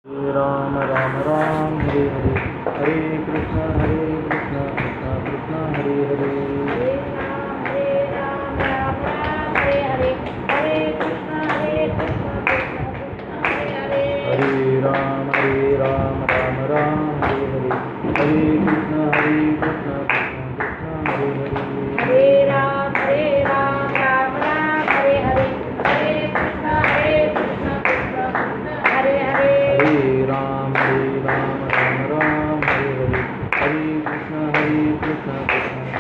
हरे राम राम राम हरे हरे, हरे कृष्ण कृष्ण कृष्ण हरे हरे, हरे राम राम राम हरे हरे, हरे कृष्ण कृष्ण कृष्ण हरे हरे, हरे राम राम राम हरे हरे, हरे कृष्ण कृष्ण कृष्ण हरे हरे, हरे राम राम राम हरे हरे, हरे कृष्ण कृष्ण कृष्ण हरे हरे, हरे राम राम हरे हरे, हरे कृष्ण कृष्ण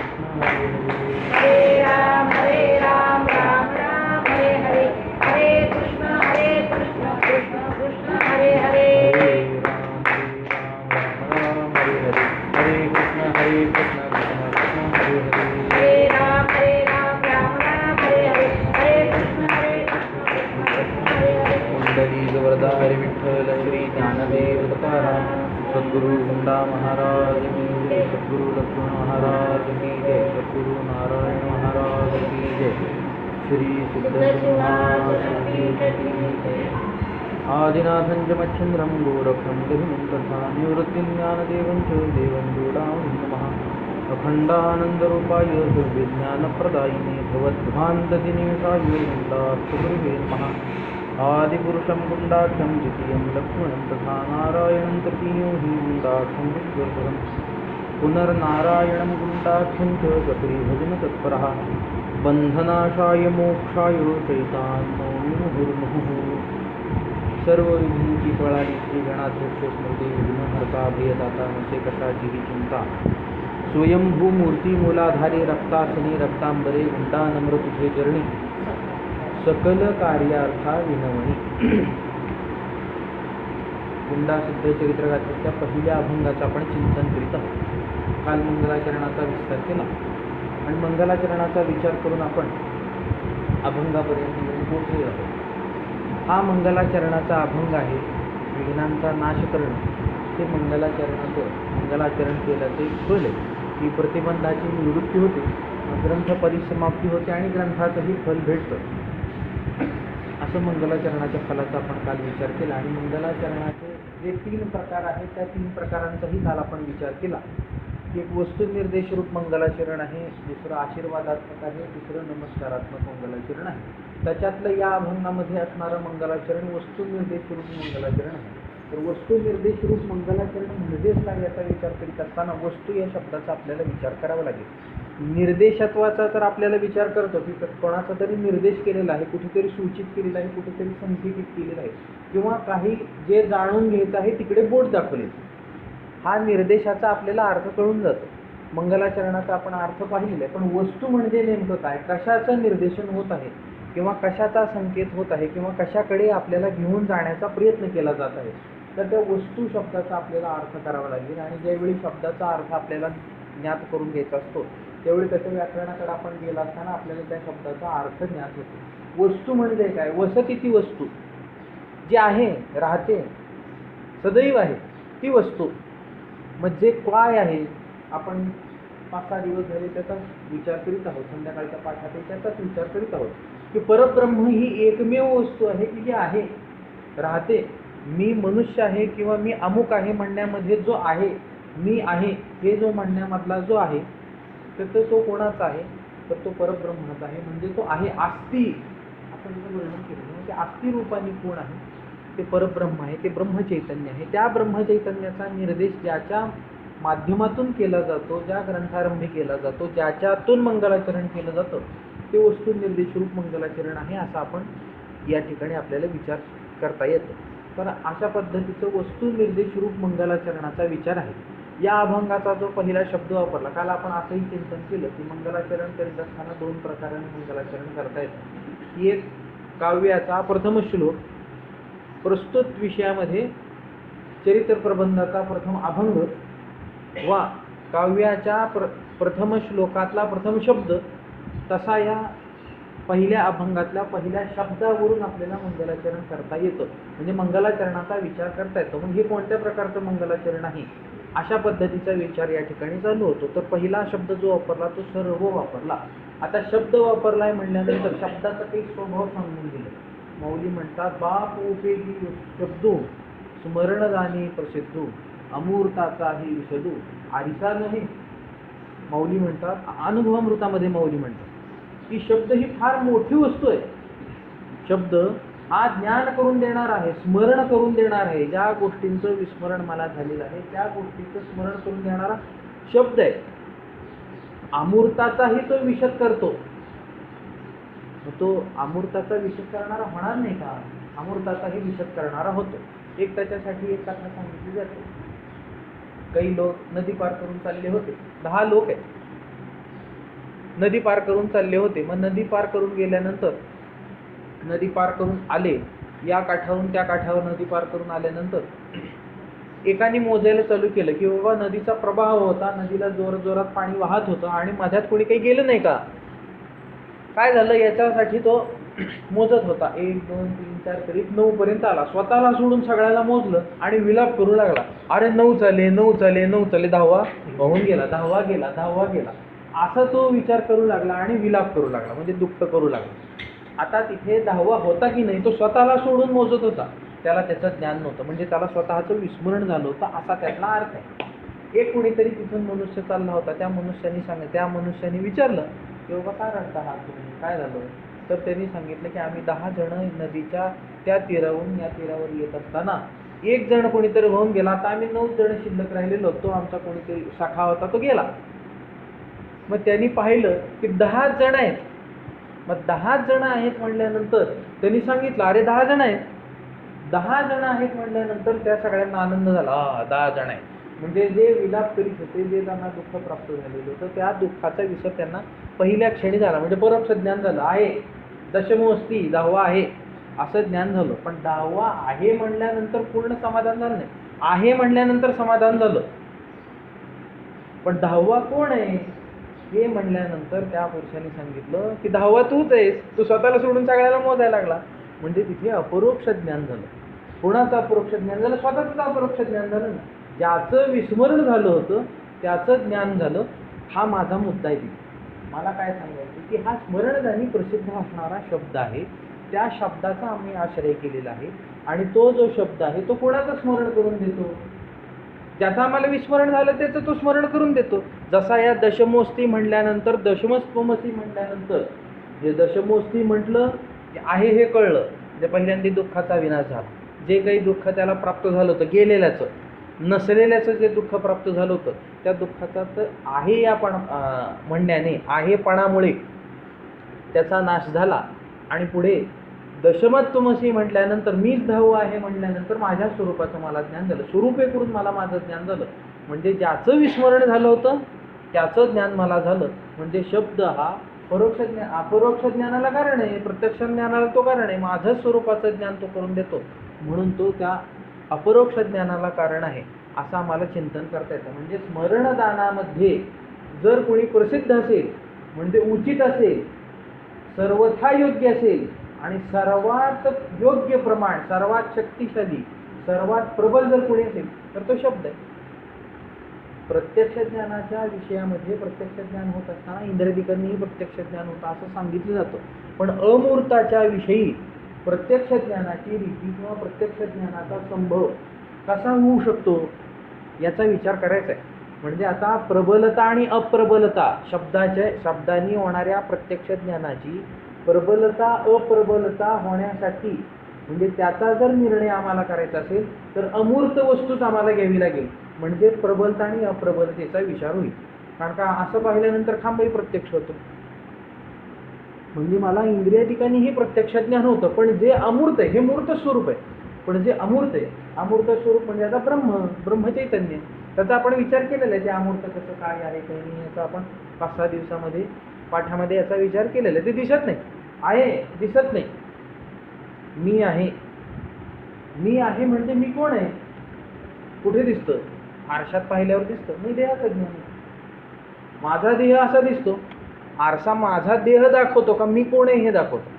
कृष्ण हरे हरे, हरे राम राम राम हरे हरे, हरे कृष्ण कृष्ण कृष्ण हरे हरे, हरे राम हरे हरे, हरे कृष्ण कृष्ण कृष्ण हरे हरे, हरे राम राम हरे हरे, हरे कृष्ण कृष्ण कृष्ण हरे हरे, कुंडली वरदा हरे विठ्ठल श्री ज्ञानदेव तुकाराम, सद्गुरु गुंडा महाराज की जय, सद्गुरु लक्ष्मण महाराज की जय, सद्गुरु नारायण महाराज की जय, श्री सिद्धसिंहासन की जय। आदिनाथं च मच्छिन्द्रं गोरखं गहिनं तथा निवृत्तिज्ञानदेवं च देवं जोडामि नमः। अखण्डानन्दरूपाय सर्वज्ञानप्रदायिने भवद्ध्वान्तदिनेशाय गुण्डार्थगुरुवे नमः। आदिपुरुषं गुण्डाख्यं द्वितीयं लक्ष्मणं तथा नारायणं तृतीयो हि गुण्डाख्यं विश्वरूपं पुनर्नारायणं गुण्डाख्यं च गतिर्भजनतत्परः बन्धनाशाय मोक्षाय चैतान्यो मुहुर्मुहुः। सर्व विधींची फळारी श्री गणाध्यक्ष स्मृती विघ्नहर्ता भयदाता नसे कशाचीही चिंता, स्वयंभू मूर्ती मूलाधारी रक्तासनी रक्तांबरे घंटा नम्र तुझे चरणी, सकल कार्यार्था विनवणी। गुंडा सिद्ध चरित्रगाथेच्या पहिल्या अभंगाचं आपण चिंतन करीत आहोत. काल मंगलाचरणाचा विस्तार केला आणि मंगलाचरणाचा विचार करून आपण अभंगापर्यंत पोहोचले आहोत. हा मंगलाचरणाचा अभंग आहे. विघ्नांचा नाश करणं हे मंगलाचरण केल्याचे एक फल आहे की प्रतिबंधाची निवृत्ती होते, ग्रंथ परिसमाप्ती होते आणि ग्रंथाचंही फल भेटतं. असं मंगलाचरणाच्या फलाचा आपण काल विचार केला आणि मंगलाचरणाचे जे 3 प्रकार आहेत त्या 3 प्रकारांचाही काल आपण विचार केला. एक वस्तुनिर्देश रूप मंगलाचरण आहे, दुसरं आशीर्वादात्मक आहे, तिसरं नमस्कारात्मक मंगलाचरण आहे. त्याच्यातलं या अभंगामध्ये असणारं मंगलाचरण वस्तुनिर्देश रूप मंगलाचरण आहे. तर वस्तुनिर्देश रूप मंगलाचरण म्हणजेच काय याचा विचार करीत असताना वस्तू या शब्दाचा आपल्याला विचार करावा लागेल. निर्देशत्वाचा तर आपल्याला विचार करतो की कोणाचा तरी निर्देश केलेला आहे, कुठेतरी सूचित केलेला आहे, कुठेतरी संकेतित केलेला आहे किंवा काही जे जाणून घ्यायचं आहे तिकडे बोट दाखवले, हा निर्देशाचा आपल्याला अर्थ कळून जातो. मंगलाचरणाचा आपण अर्थ पाहिलेला आहे, पण वस्तू म्हणजे नेमकं काय, कशाचं निर्देशन होत आहे किंवा कशाचा संकेत होत आहे किंवा कशाकडे आपल्याला घेऊन जाण्याचा प्रयत्न केला जात आहे, तर त्या वस्तू शब्दाचा आपल्याला अर्थ करावा लागेल. आणि ज्यावेळी शब्दाचा अर्थ आपल्याला ज्ञात करून घ्यायचा असतो त्यावेळी त्याच्या व्याकरणाकडे आपण गेला असताना आपल्याला त्या शब्दाचा अर्थ ज्ञात होतो. वस्तू म्हणजे काय, वसती ती वस्तू जी आहे, राहते, सदैव आहे ती वस्तू. म्हणजे काय आहे, आपण 5-6 दिवस झाले त्याचा विचार करीत आहोत, संध्याकाळच्या पाठात त्याचाच विचार करीत आहोत की परब्रह्म ही एकमेव वस्तू आहे की जी आहे, राहते. मी मनुष्य आहे किंवा मी अमुक आहे म्हणण्यामध्ये जो आहे, मी आहे हे जो म्हणण्यामधला जो आहे, तर तो कोणाचा आहे, तर तो परब्रह्माचा आहे. म्हणजे तो आहे, आस्ती. आपण त्याचं वर्णन केलं की आस्ती रूपाने कोण आहे, ते परब्रह्म आहे, ते ब्रह्मचैतन्य आहे. त्या ब्रह्मचैतन्याचा निर्देश ज्याच्या माध्यमातून केला जातो, ज्या ग्रंथारंभी केला जातो, ज्याच्यातून मंगलाचरण केलं जातं, ते वस्तू निर्देश रूप मंगलाचरण आहे असं आपण या ठिकाणी आपल्याला विचार करता येतो. तर अशा पद्धतीचं वस्तू निर्देश रूप मंगलाचरणाचा विचार आहे. या अभंगाचा जो पहिला शब्द वापरला, काल आपण असंही चिंतन केलं की मंगलाचरण करीत असताना 2 प्रकाराने मंगलाचरण करता येतं. एक काव्याचा प्रथम श्लोक, प्रस्तुत विषयामध्ये चरित्र प्रबंधाचा प्रथम अभंग वा काव्याच्या प्रथम श्लोकातला प्रथम शब्द, तसा या पहिल्या अभंगातल्या पहिल्या शब्दावरून आपल्याला मंगलाचरण करता येतं. म्हणजे मंगलाचरणाचा विचार करता येतो. मग हे कोणत्या प्रकारचं मंगलाचरण आहे अशा पद्धतीचा विचार या ठिकाणी चालू होतो. तर पहिला शब्द जो वापरला तो सर्व वापरला. आता शब्द वापरलाय म्हणल्यानंतर शब्दाचा काही स्वभाव सांगून दिला. मौली म्हणतात, बाप उपयोगी शब्दो स्मरणदानी प्रसिद्धू अमूर्ताचाही विशदू आरिसा नव्हे. माऊली म्हणतात, अनुभवामृतामध्ये माऊली म्हणतात की शब्द ही फार मोठी वस्तू आहे. शब्द हा ज्ञान करून देणार आहे, स्मरण करून देणार आहे. ज्या गोष्टींचं विस्मरण मला झालेलं आहे त्या गोष्टींचं स्मरण करून देणारा शब्द आहे. अमूर्ताचाही तो विशद करतो. तो अमूर्ताचा विशद करणारा होणार नाही का? अमूर्ताचाही विशद करणारा होतो. एक त्याच्यासाठी एक कथा सांगितली जाते. काही लोक नदी पार करून चालले होते. 10 लोक आहेत. नदी पार करून चालले होते. मग नदी पार करून गेल्यानंतर, नदी पार करून आले, या काठावरून त्या काठावर नदी पार करून आल्यानंतर एकाने मोजायला चालू केलं की बाबा नदीचा प्रवाह होता, नदीला जोरात पाणी वाहत होतं आणि मध्यात कोणी काही गेलं नाही का? काय झालं याच्यासाठी तो मोजत होता. 1 2 3 4 करीत 9 पर्यंत आला. स्वतःला सोडून सगळ्याला मोजलं आणि विलाप करू लागला. अरे 9 झाले, 9 झाले, 9 झाले, 10वा होऊन गेला, 10वा गेला, 10वा गेला. असा तो विचार करू लागला आणि विलाप करू लागला, म्हणजे दुःख करू लागला. आता तिथे 10वा होता की नाही तो स्वतःला सोडून मोजत होता. त्याला त्याचं ज्ञान नव्हतं, म्हणजे त्याला स्वतःचं विस्मरण झालं होतं, असा त्यातला अर्थ आहे. एक कुणीतरी तिथून मनुष्य चालला होता. त्या मनुष्याने विचारलं की बाबा काय रडता आहात तुम्ही, काय झालं? तर त्यांनी सांगितलं की आम्ही 10 जण नदीच्या त्या तीरावरून या तीरावर येत असताना एक जण कोणीतरी होऊन गेला. आता आम्ही 9 जण शिल्लक राहिलेलो. तो आमचा कोणीतरी शाखा होता, तो गेला. मग त्यांनी पाहिलं की 10 जण आहेत. मग 10 जण आहेत म्हणल्यानंतर त्यांनी सांगितलं अरे 10 जण आहेत. 10 जण आहेत म्हणल्यानंतर त्या सगळ्यांना आनंद झाला. 10 जण आहेत म्हणजे जे विलाप करीत होते, जे त्यांना दुःख प्राप्त झालेलं होतं, त्या दुःखाचा विसर त्यांना पहिल्या क्षणी झाला. म्हणजे परोक्ष ज्ञान झालं. आहे दशमोस्ती 10वा आहे असं ज्ञान झालं. पण 10वा आहे म्हणल्यानंतर पूर्ण समाधान झालं नाही. आहे म्हणल्यानंतर समाधान झालं, पण 10वा कोण आहे हे म्हणल्यानंतर त्या पुरुषाने सांगितलं की 10वा तूच आहेस. तू स्वतःला सोडून सगळ्याला मोजायला लागला. म्हणजे तिथे अपरोक्ष ज्ञान झालं. कोणाचं अपरोक्ष ज्ञान झालं? स्वतःच अपरोक्ष ज्ञान झालं ना. ज्याचं विस्मरण झालं होतं त्याचं ज्ञान झालं. हा माझा मुद्दा आहे तिथे. मला काय सांगायचं की हा स्मरणदानी प्रसिद्ध असणारा शब्द आहे. त्या शब्दाचा आम्ही आश्रय केलेला आहे. आणि तो जो शब्द आहे तो कोणाचं स्मरण करून देतो? ज्याचं आम्हाला विस्मरण झालं त्याचं तो स्मरण करून देतो. जसा या दशमोस्ती म्हणल्यानंतर, दशमस्तोमसी म्हणल्यानंतर जे दशमोस्ती म्हटलं की आहे हे कळलं, म्हणजे पहिल्यांदा दुःखाचा विनाश झाला. जे काही दुःख त्याला प्राप्त झालं होतं, गेलेल्याचं नसलेल्याचं जे दुःख प्राप्त झालं होतं, त्या दुःखाचा तर आहे या म्हणण्याने, आहेपणामुळे त्याचा नाश झाला. आणि पुढे दशमत्वमसी म्हटल्यानंतर मीच 10वा आहे म्हणल्यानंतर माझ्या स्वरूपाचं मला ज्ञान झालं. स्वरूपे करून मला माझं ज्ञान झालं. म्हणजे ज्याचं विस्मरण झालं होतं त्याचं ज्ञान मला झालं. म्हणजे शब्द हा परोक्ष ज्ञान, अपरोक्ष ज्ञानाला कारण आहे, प्रत्यक्ष ज्ञानाला तो कारण आहे. माझं स्वरूपाचं ज्ञान तो करून देतो, म्हणून तो त्या अपरोक्ष ज्ञानाला कारण आहे असं आम्हाला चिंतन करता येतं. म्हणजे स्मरणदानामध्ये जर कोणी प्रसिद्ध असेल, म्हणजे उचित असेल, सर्वथा योग्य असेल आणि सर्वात योग्य प्रमाण, सर्वात शक्तिशाली, सर्वात प्रबल जर कोणी असेल तर तो शब्द आहे. प्रत्यक्ष ज्ञानाच्या विषयामध्ये प्रत्यक्ष ज्ञान होत असताना इंद्रियाधिकांनीही प्रत्यक्ष ज्ञान होतं असं सांगितलं जातं. पण अमूर्ताच्या विषयी प्रत्यक्ष ज्ञानाची रीती किंवा प्रत्यक्ष ज्ञानाचा संभव कसा होऊ शकतो याचा विचार करायचा आहे. म्हणजे आता प्रबलता आणि अप्रबलता, शब्दांनी होणाऱ्या प्रत्यक्ष ज्ञानाची प्रबलता अप्रबलता होण्यासाठी, म्हणजे त्याचा जर निर्णय आम्हाला करायचा असेल तर अमूर्त वस्तूच आम्हाला घ्यावी लागेल. म्हणजे प्रबलता आणि अप्रबलतेचा विचार होईल. कारण का असं पाहिल्यानंतर खांबही प्रत्यक्ष होतो. म्हणजे मला इंद्रियाधिकांनीही प्रत्यक्ष ज्ञान होतं, पण जे अमूर्त आहे हे मूर्त स्वरूप आहे. पण जे अमूर्त आहे, अमूर्त स्वरूप म्हणजे आता ब्रह्मचैतन्य, त्याचा आपण विचार केलेला आहे. ते अमूर्त कसं काय आहे काही नाही याचा आपण 5-6 दिवसामध्ये पाठामध्ये याचा विचार केलेला आहे. ते दिसत नाही, आहे दिसत नाही. मी आहे, मी आहे म्हणजे मी कोण आहे? कुठे दिसतं? आरशात पाहिल्यावर दिसतं. मी देहाचं ज्ञान आहे. माझा देह असा दिसतो. आरसा माझा देह दाखवतो का मी कोण आहे हे दाखवतो?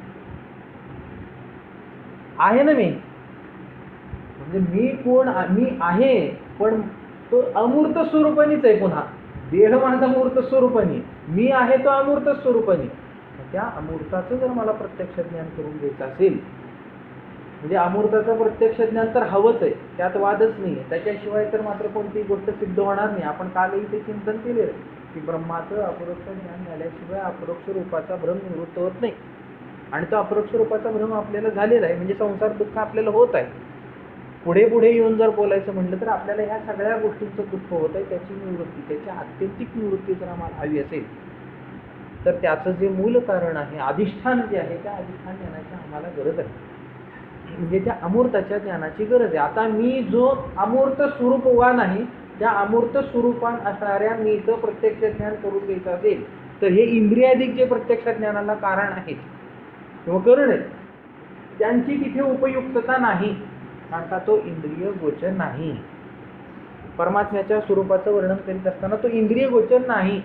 आहे ना मी, म्हणजे मी कोण, मी आहे, पण तो अमूर्त स्वरूपानेच आहे. पुन्हा देह माझा मूर्त स्वरूपाने, मी आहे तो अमूर्त स्वरूपाने. त्या अमूर्ताचं जर मला प्रत्यक्ष ज्ञान करून घ्यायचं असेल म्हणजे अमूर्ताचं प्रत्यक्ष ज्ञान तर हवंच आहे, त्यात वादच नाही आहे. त्याच्याशिवाय तर मात्र कोणतीही गोष्ट सिद्ध होणार नाही. आपण कालही ते चिंतन केलेलं आहे की ब्रह्माचं अपरोक्ष ज्ञान झाल्याशिवाय अपरोक्ष रूपाचा भ्रम निवृत्त होत नाही. आणि तो अपरोक्ष रूपाचा भ्रम आपल्याला झालेला आहे, म्हणजे संसार दुःख आपल्याला होत आहे. पुढे पुढे येऊन जर बोलायचं म्हटलं तर आपल्याला ह्या सगळ्या गोष्टींचं दुःख होत आहे, त्याची निवृत्ती, त्याची आत्यंतिक निवृत्ती जर आम्हाला हवी असेल तर त्याचं जे मूल कारण आहे, अधिष्ठान जे आहे, त्या अधिष्ठान ज्ञानाची आम्हाला गरज आहे. म्हणजे त्या अमूर्ताच्या ज्ञानाची गरज आहे. आता मी जो अमूर्त स्वरूपवान आहे, त्या अमूर्त स्वरूपान असणाऱ्या मीचं प्रत्यक्ष ज्ञान करून घ्यायचं असेल तर हे इंद्रियाधिक जे प्रत्यक्ष ज्ञानाला कारण आहेत किंवा करण आहेत, त्यांची तिथे उपयुक्तता नाही, कारण का तो इंद्रिय गोचर नाही. परमात्म्याच्या स्वरूपाचं वर्णन करीत असताना तो इंद्रिय गोचर नाही.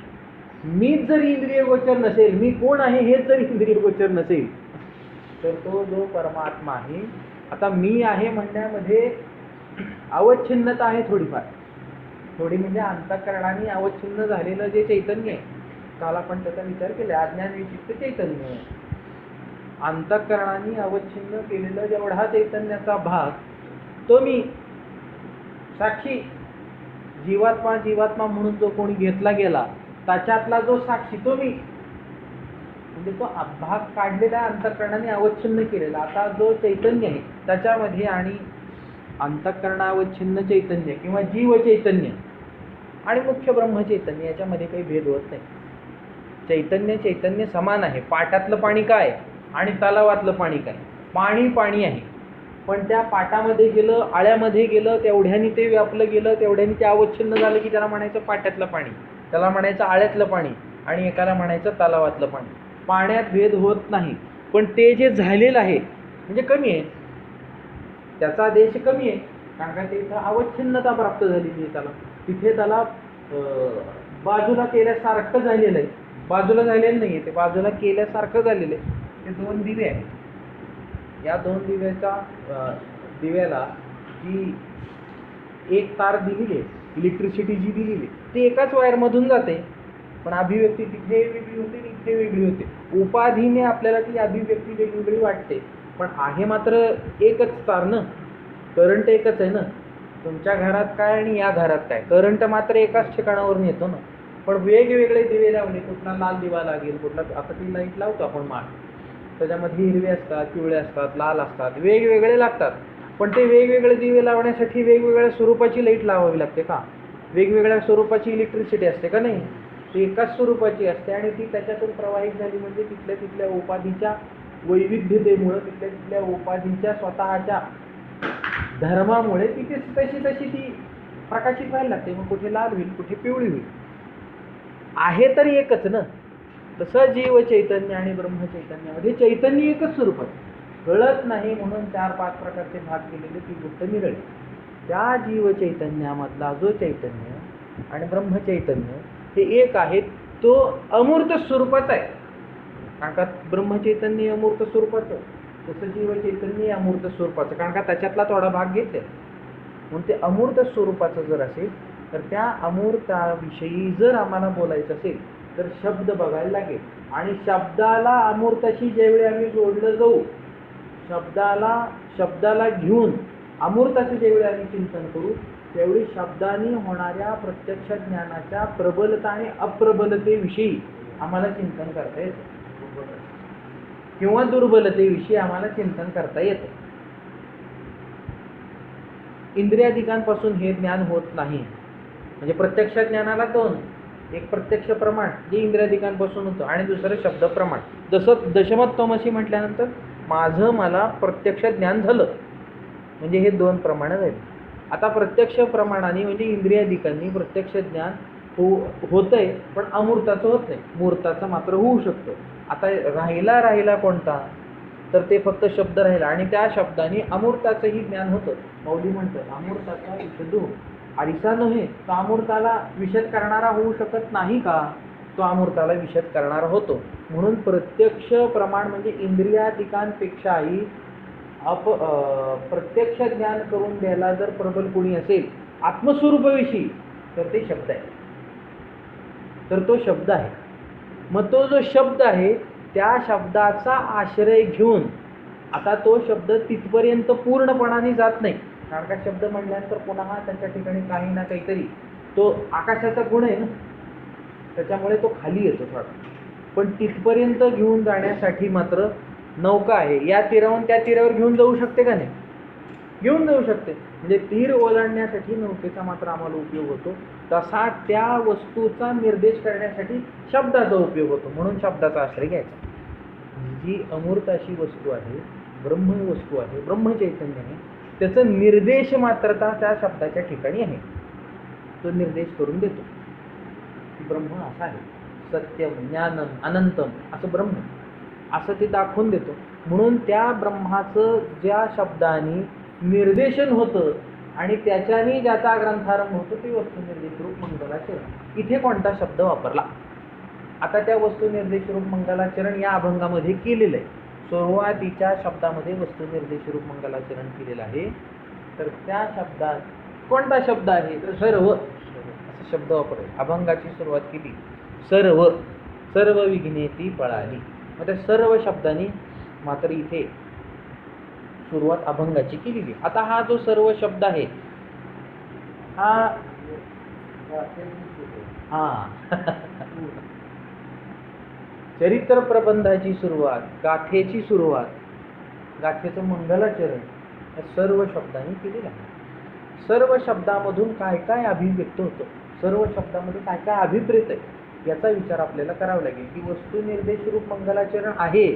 मीच जर इंद्रिय गोचर नसेल, मी कोण आहे हेच जर इंद्रिय गोचर नसेल, तर तो जो परमात्मा आहे, आता मी आहे म्हणण्यामध्ये अवच्छिन्नता आहे थोडीफार, थोडी म्हणजे अंतःकरणाने अवच्छिन्न झालेलं जे चैतन्य आहे, काल आपण त्याचा विचार केला, अज्ञान विशिष्ट चैतन्य, अंतःकरणाने अवच्छिन्न केलेलं जेवढा चैतन्याचा भाग तो मी साक्षी, जीवात्मा जीवात्मा म्हणून जो कोणी घेतला गेला त्याच्यातला जो साक्षी तो मी, म्हणजे तो भाग काढलेला अंतःकरणाने अवच्छिन्न केलेला. आता जो चैतन्य आहे त्याच्यामध्ये आणि अंतःकरणावच्छिन्न चैतन्य किंवा जीव चैतन्य आणि मुख्य ब्रह्म चैतन्य याच्यामध्ये काही भेद होत नाही. चैतन्य चैतन्य समान आहे. पाटातलं पाणी काय आणि तलावातलं पाणी काय, पाणी पाणी आहे, पण त्या पाटामध्ये गेलं, आळ्यामध्ये गेलं, तेवढ्यानी ते व्यापलं गेलं, तेवढ्यानी ते अवच्छिन्न झालं की त्याला म्हणायचं पाट्यातलं पाणी, त्याला म्हणायचं आळ्यातलं पाणी आणि एकाला म्हणायचं तलावातलं पाणी. पाण्यात भेद होत नाही, पण ते जे झालेलं आहे म्हणजे कमी आहे, त्याचा देश कमी आहे, कारण का ते इथं अवच्छिन्नता प्राप्त झालेली आहे. त्याला तिथे त्याला बाजूला केल्यासारखं झालेलं आहे, बाजूला झालेलं नाही आहे, ते बाजूला केल्यासारखं झालेलं आहे. ते दोन दिवे आहेत, या दोन दिव्याला जी एक तार दिलेली आहे, इलेक्ट्रिसिटी जी दिलेली आहे, ती एकाच वायरमधून जाते, पण अभिव्यक्ती तिथे वेगळी होते आणि इथे वेगळी होते. उपाधीने आपल्याला ती अभिव्यक्ती वेगवेगळी वाटते, पण आहे मात्र एकच तार ना, करंट एकच आहे ना. तुमच्या घरात काय आणि या घरात काय, करंट मात्र एकाच ठिकाणावरून येतो ना, पण वेगवेगळे दिवे लावले, कुठला लाल दिवा लागेल, कुठला, आता ती लाईट लावतो आपण माळ, त्याच्यामध्ये हिरवे असतात, पिवळे असतात, लाल असतात, वेगवेगळे लागतात, पण ते वेगवेगळे दिवे लावण्यासाठी वेगवेगळ्या स्वरूपाची लाईट लावावी लागते का, वेगवेगळ्या स्वरूपाची इलेक्ट्रिसिटी असते का नाही, ती एकाच स्वरूपाची असते आणि ती त्याच्यातून प्रवाहित झाली म्हणजे तिथल्या तिथल्या उपाधीच्या वैविध्यतेमुळं, तिथल्या तिथल्या उपाधीच्या स्वतःच्या धर्मामुळे तिथे तशी तशी ती प्रकाशित व्हायला लागते. मग कुठे लाल होईल, कुठे पिवळी होईल, आहे तरी एकच ना. तसं जीव चैतन्य आणि ब्रह्म चैतन्यामध्ये चैतन्य एकच स्वरूपात कळत नाही, म्हणून 4-5 प्रकारचे भाग केलेले ती गोष्ट निरळी. त्या जीव चैतन्यामधला जो चैतन्य आणि ब्रह्म चैतन्य हे एक आहे, तो अमूर्त स्वरूपाचा आहे. कारण का ब्रह्मचैतन्य अमूर्त स्वरूपाचं, तसं जीव चैतन्य अमूर्त स्वरूपाचं, कारण का त्याच्यातला थोडा भाग घेतला, म्हणून ते अमूर्त स्वरूपाचं जर असेल तर त्या अमूर्ताविषयी जर आम्हाला बोलायचं असेल तर शब्द बघायला लागेल. आणि शब्दाला अमूर्ताशी ज्यावेळी आम्ही जोडलं जाऊ, शब्दाला घेऊन अमूर्ताचं ज्यावेळी आम्ही चिंतन करू, त्यावेळी शब्दाने होणाऱ्या प्रत्यक्ष ज्ञानाच्या प्रबलता आणि अप्रबलतेविषयी आम्हाला चिंतन करता येतं, किंवा दुर्बलतेविषयी आम्हाला चिंतन करता येतं. इंद्रियाधिकांपासून हे ज्ञान होत नाही. म्हणजे प्रत्यक्ष ज्ञानाला दोन, एक प्रत्यक्ष प्रमाण जे इंद्रियाधिकांपासून होतं आणि दुसरं शब्द प्रमाण. जसं दशमत्वमसी म्हटल्यानंतर माझं मला प्रत्यक्ष ज्ञान झालं, म्हणजे हे दोन प्रमाणं झाली. आता प्रत्यक्ष प्रमाणाने म्हणजे इंद्रियाधिकांनी प्रत्यक्ष ज्ञान होतंय, पण अमूर्ताचं होत नाही, मूर्ताचं मात्र होऊ शकतं. आता राहिला कोणता, तर ते फक्त शब्द राहिला आणि त्या शब्दाने अमूर्ताचंही ज्ञान होतं. माऊली म्हणतं अमूर्ताचा विशद आरिसा नव्हे, तो अमूर्ताला विशद करणारा होऊ शकत नाही का, तो अमूर्ताला विशद करणारा होतो. म्हणून प्रत्यक्ष प्रमाण म्हणजे इंद्रियाधिकांपेक्षाही प्रत्यक्ष ज्ञान करून द्यायला जर प्रबल कोणी असेल आत्मस्वरूपाविषयी, तर ते शब्द आहे, तर तो शब्द आहे. मग तो जो शब्द आहे त्या शब्दाचा आश्रय घेऊन आता तो शब्द तिथपर्यंत पूर्णपणाने जात नाही, कारण का शब्द म्हणल्यानंतर पुन्हा त्याच्या ठिकाणी काही ना काहीतरी, तो आकाशाचा गुण आहे ना, त्याच्यामुळे तो खाली येतो थोडा. पण तिथपर्यंत घेऊन जाण्यासाठी मात्र नौका आहे. या तीरावरून त्या तीरावर घेऊन जाऊ शकते का नाही? घेऊन जाऊ शकते. म्हणजे तीर ओलांडण्यासाठी नौकेचा मात्र आम्हाला उपयोग होतो, तसा त्या वस्तूचा निर्देश करण्यासाठी शब्दाचा उपयोग होतो. म्हणून शब्दाचा आश्रय घ्यायचा. जी अमूर्त अशी वस्तू आहे, ब्रह्म वस्तू आहे, ब्रह्मचैतन्य आहे, त्याचं निर्देश मात्रता त्या शब्दाच्या ठिकाणी आहे. तो निर्देश करून देतो की ब्रह्म असा आहे, सत्यम, ज्ञानम, अनंतम असं ब्रह्म, असं ते दाखवून देतो. म्हणून त्या ब्रह्माचं ज्या शब्दाने निर्देशन होतं आणि त्याच्याने ज्याचा ग्रंथारंभ होतो ते वस्तुनिर्देश रूप मंगलाचरण. इथे कोणता शब्द वापरला? आता त्या वस्तुनिर्देश रूप मंगलाचरण या अभंगामध्ये केलेलं आहे. सुरुवातीच्या शब्दामध्ये वस्तुनिर्देश रूप मंगलाचरण केलेलं आहे. तर त्या शब्दात कोणता शब्द आहे? तर सर्व असा शब्द वापरला. अभंगाची सुरुवात केली सर्व, सर्व विघ्ने ती पळाली. मग त्या सर्व शब्दांनी मात्र इथे सुरुवात अभंगाची केलेली. आता हा जो सर्व शब्द आहे हा चरित्र प्रबंधाची सुरुवात, गाथेची सुरुवात, गाथेचं मंगलाचरण या सर्व शब्दांनी केलेलं आहे. सर्व शब्दामधून काय काय अभिव्यक्त होतं, सर्व शब्दामध्ये काय काय अभिप्रेत आहे याचा विचार आपल्याला करावा लागेल. की वस्तुनिर्देश रूप मंगलाचरण आहे,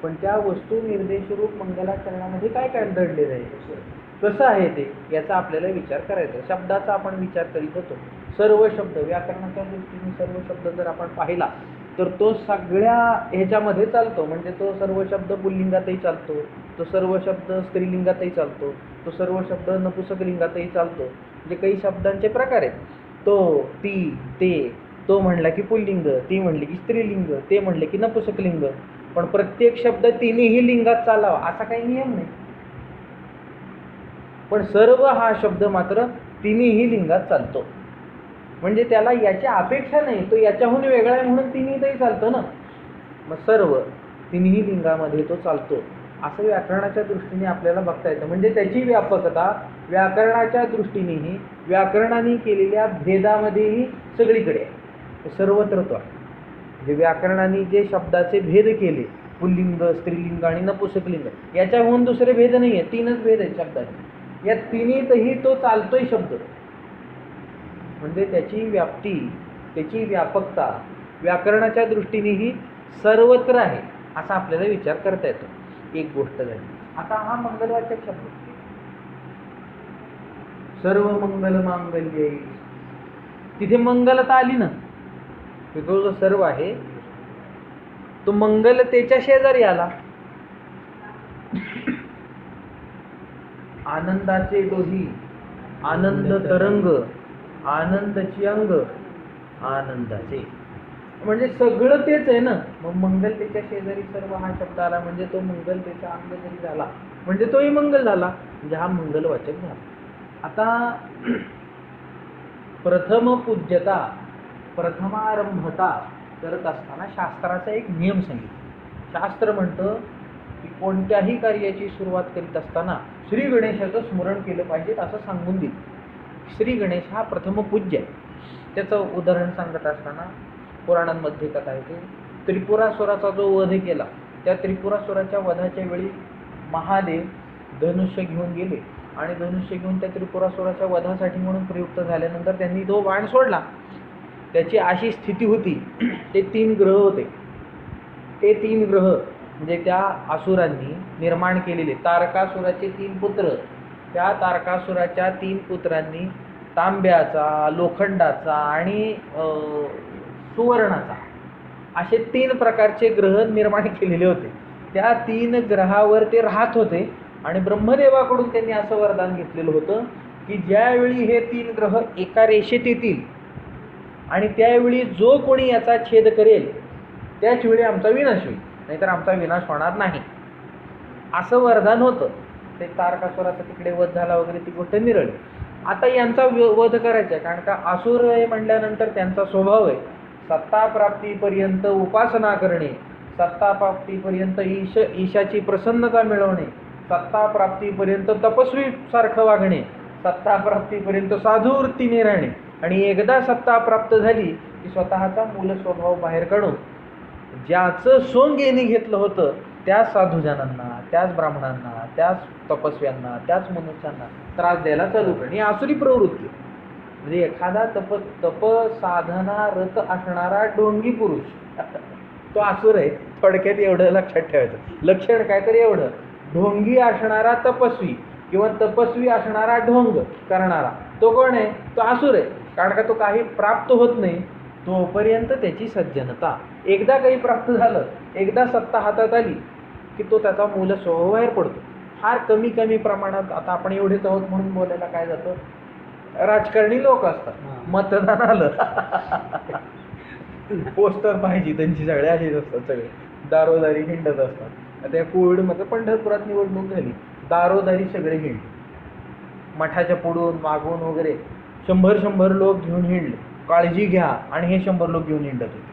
पण त्या वस्तुनिर्देश रूप मंगलाचरणामध्ये काय काय दडलेलं आहे, कसं आहे ते, याचा आपल्याला विचार करायचा. शब्दाचा आपण विचार करीत होतो. सर्व शब्द व्याकरणाच्या दृष्टीने सर्व शब्द जर आपण पाहिला तर तो सगळ्या ह्याच्यामध्ये चालतो. म्हणजे तो सर्व शब्द पुल्लिंगातही चालतो, तो सर्व शब्द स्त्रीलिंगातही चालतो, तो सर्व शब्द नपुंसकलिंगातही चालतो. म्हणजे काही शब्दांचे प्रकार आहेत. तो, ती, ते, तो म्हणला की पुल्लिंग, ती म्हणली की स्त्रीलिंग, ते म्हणले की नपुंसकलिंग. पण प्रत्येक शब्द तिन्ही लिंगात चालावा असा काही नियम नाही. पण सर्व हा शब्द मात्र तिन्ही लिंगात चालतो. म्हणजे त्याला याची अपेक्षा नाही, तो याच्याहून वेगळा आहे म्हणून तिन्हीतही चालतो ना. मग सर्व तिन्ही लिंगामध्ये तो चालतो असं व्याकरणाच्या दृष्टीने आपल्याला बघता येतं. म्हणजे त्याची व्यापकता व्याकरणाच्या दृष्टीनेही, व्याकरणाने केलेल्या भेदामध्येही सगळीकडे आहे, सर्वत्र तो आहे. म्हणजे व्याकरणाने जे शब्दाचे भेद केले, पुल्लिंग, स्त्रीलिंग आणि नपुंसकलिंग, याच्याहून दुसरे भेद नाही आहे, तीनच भेद आहेत शब्दाचे. या तिन्हीतही तो चालतोय शब्द. म्हणजे त्याची व्याप्ती, त्याची व्यापकता व्याकरणाच्या दृष्टीनेही सर्वत्र आहे असा आपल्याला विचार करता येतो. एक गोष्ट झाली. आता हा मंगलवाचक शब्द, सर्व मंगल मांगल्ये, तिथे मंगलता आली ना. तो जो सर्व आहे तो मंगलतेच्या शेजारी आला. आनंदाचे डोही, आनंद तरंग, आनंदाची अंग, आनंदाचे, म्हणजे सगळं तेच आहे ना. मग मंगलतेच्या शेजारी सर्व हा शब्द आला म्हणजे तो मंगलतेचा अंग जरी झाला म्हणजे तोही मंगल झाला. म्हणजे हा मंगलवाचक झाला. आता प्रथम पूज्यता, प्रथमारंभता करत असताना शास्त्राचा एक नियम सांगितला. शास्त्र म्हणतं की कोणत्याही कार्याची सुरुवात करीत असताना श्री गणेशाचं स्मरण केलं पाहिजे असं सांगून दिलं. श्री गणेश हा प्रथम पूज्य आहे. त्याचं उदाहरण सांगत असताना पुराणांमध्ये कथा येते. त्रिपुरासुराचा जो वध केला, त्या त्रिपुरासुराच्या वधाच्या वेळी महादेव धनुष्य घेऊन गेले आणि धनुष्य घेऊन त्या त्रिपुरासुराच्या वधासाठी म्हणून प्रयुक्त झाल्यानंतर त्यांनी तो बाण सोडला. त्याची अशी स्थिती होती, ते 3 ग्रह होते. ते 3 ग्रह म्हणजे त्या असुरांनी निर्माण केलेले तारकासुराचे 3 पुत्र, त्या तारकासुराच्या 3 पुत्रांनी तांब्याचा, लोखंडाचा आणि सुवर्णाचा असे 3 प्रकारचे ग्रह निर्माण केलेले होते. त्या 3 ग्रहावर ते राहत होते आणि ब्रह्मदेवाकडून त्यांनी असं वरदान घेतलेलं होतं की ज्यावेळी हे 3 ग्रह एका रेषेत येतील आणि त्यावेळी जो कोणी याचा छेद करेल त्याच वेळी आमचा विनाश होईल, नाहीतर आमचा विनाश होणार नाही, असं वरदान होतं. ते तारकासुराचा तिकडे वध झाला वगैरे ती गोष्ट निरळली. आता यांचा वध करायचा आहे, कारण का असुर आहे म्हणल्यानंतर त्यांचा स्वभाव आहे सत्ता प्राप्तीपर्यंत उपासना करणे, सत्ता प्राप्तीपर्यंत ईशाची प्रसन्नता मिळवणे, सत्ता प्राप्तीपर्यंत तपस्वी सारखं वागणे, सत्ता प्राप्तीपर्यंत साधू वृत्तीने राहणे, आणि एकदा सत्ता प्राप्त झाली की स्वतःचा मूल स्वभाव बाहेर काढून ज्याचं सोंग येणे घेतलं होतं त्याच साधूजनांना, त्याच ब्राह्मणांना, त्याच तपस्व्यांना, त्याच मनुष्यांना त्रास द्यायला चालू करणे, ही आसुरी प्रवृत्ती. म्हणजे एखादा तप साधना रत असणारा डोंगी पुरुष तो आसुर आहे. थोडक्यात एवढं लक्षात ठेवायचं. लक्षण काय तर एवढं, ढोंगी असणारा तपस्वी किंवा तपस्वी असणारा ढोंग करणारा तो कोण आहे? तो आसुर आहे. कारण का तो काही प्राप्त होत नाही तोपर्यंत त्याची सज्जनता. एकदा काही प्राप्त झालं, एकदा सत्ता हातात आली की तो त्याचा मूल स्वभाव बाहेर पडतो. फार कमी कमी प्रमाणात, आता आपण एवढेच आहोत म्हणून बोलायला काय जातं, राजकारणी लोक असतात, मतदान आलं पोस्टर पाहिजे त्यांची, सगळे असेच असतात, सगळे दारोदारी हिंडत असतात. आता या कोविडमध्ये पंढरपुरात निवडणूक झाली, दारोदारी सगळे हिंडले, मठाच्या पुढून मागून वगैरे 100 लोक घेऊन हिंडले. काळजी घ्या, आणि हे 100 लोक घेऊन हिंडत होते.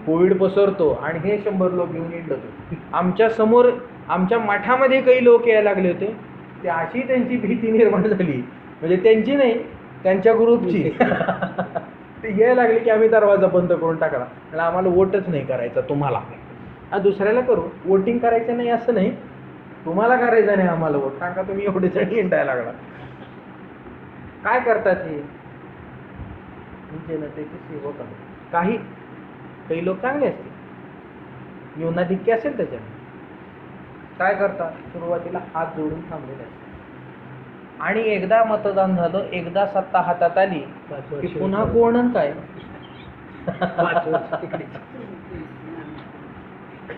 कोविड पसरतो आणि हे 100 लोक घेऊन हिंडत होते. आमच्या समोर आमच्या मठामध्ये काही लोक यायला लागले होते. ते अशी त्यांची भीती निर्माण झाली, म्हणजे त्यांची नाही, त्यांच्या ग्रुपची. ते यायला लागले की आम्ही दरवाजा बंद करून टाकला, आणि आम्हाला वोटच नाही करायचा तुम्हाला. दुसऱ्याला करू, वोटिंग करायचं नाही असं नाही, तुम्हाला करायचं नाही आम्हाला वोट, कारण का तुम्ही एवढे जण हिंडायला लागला. काय करतात हे जनतेचे सेवक आहेत. काही लोक चांगले असतील, न्यूनाधिक्य असेल त्याच्याने. काय करतात, सुरुवातीला हात जोडून थांबलेले असतात, आणि एकदा मतदान झालं, एकदा सत्ता हातात आली की पुन्हा कोण काय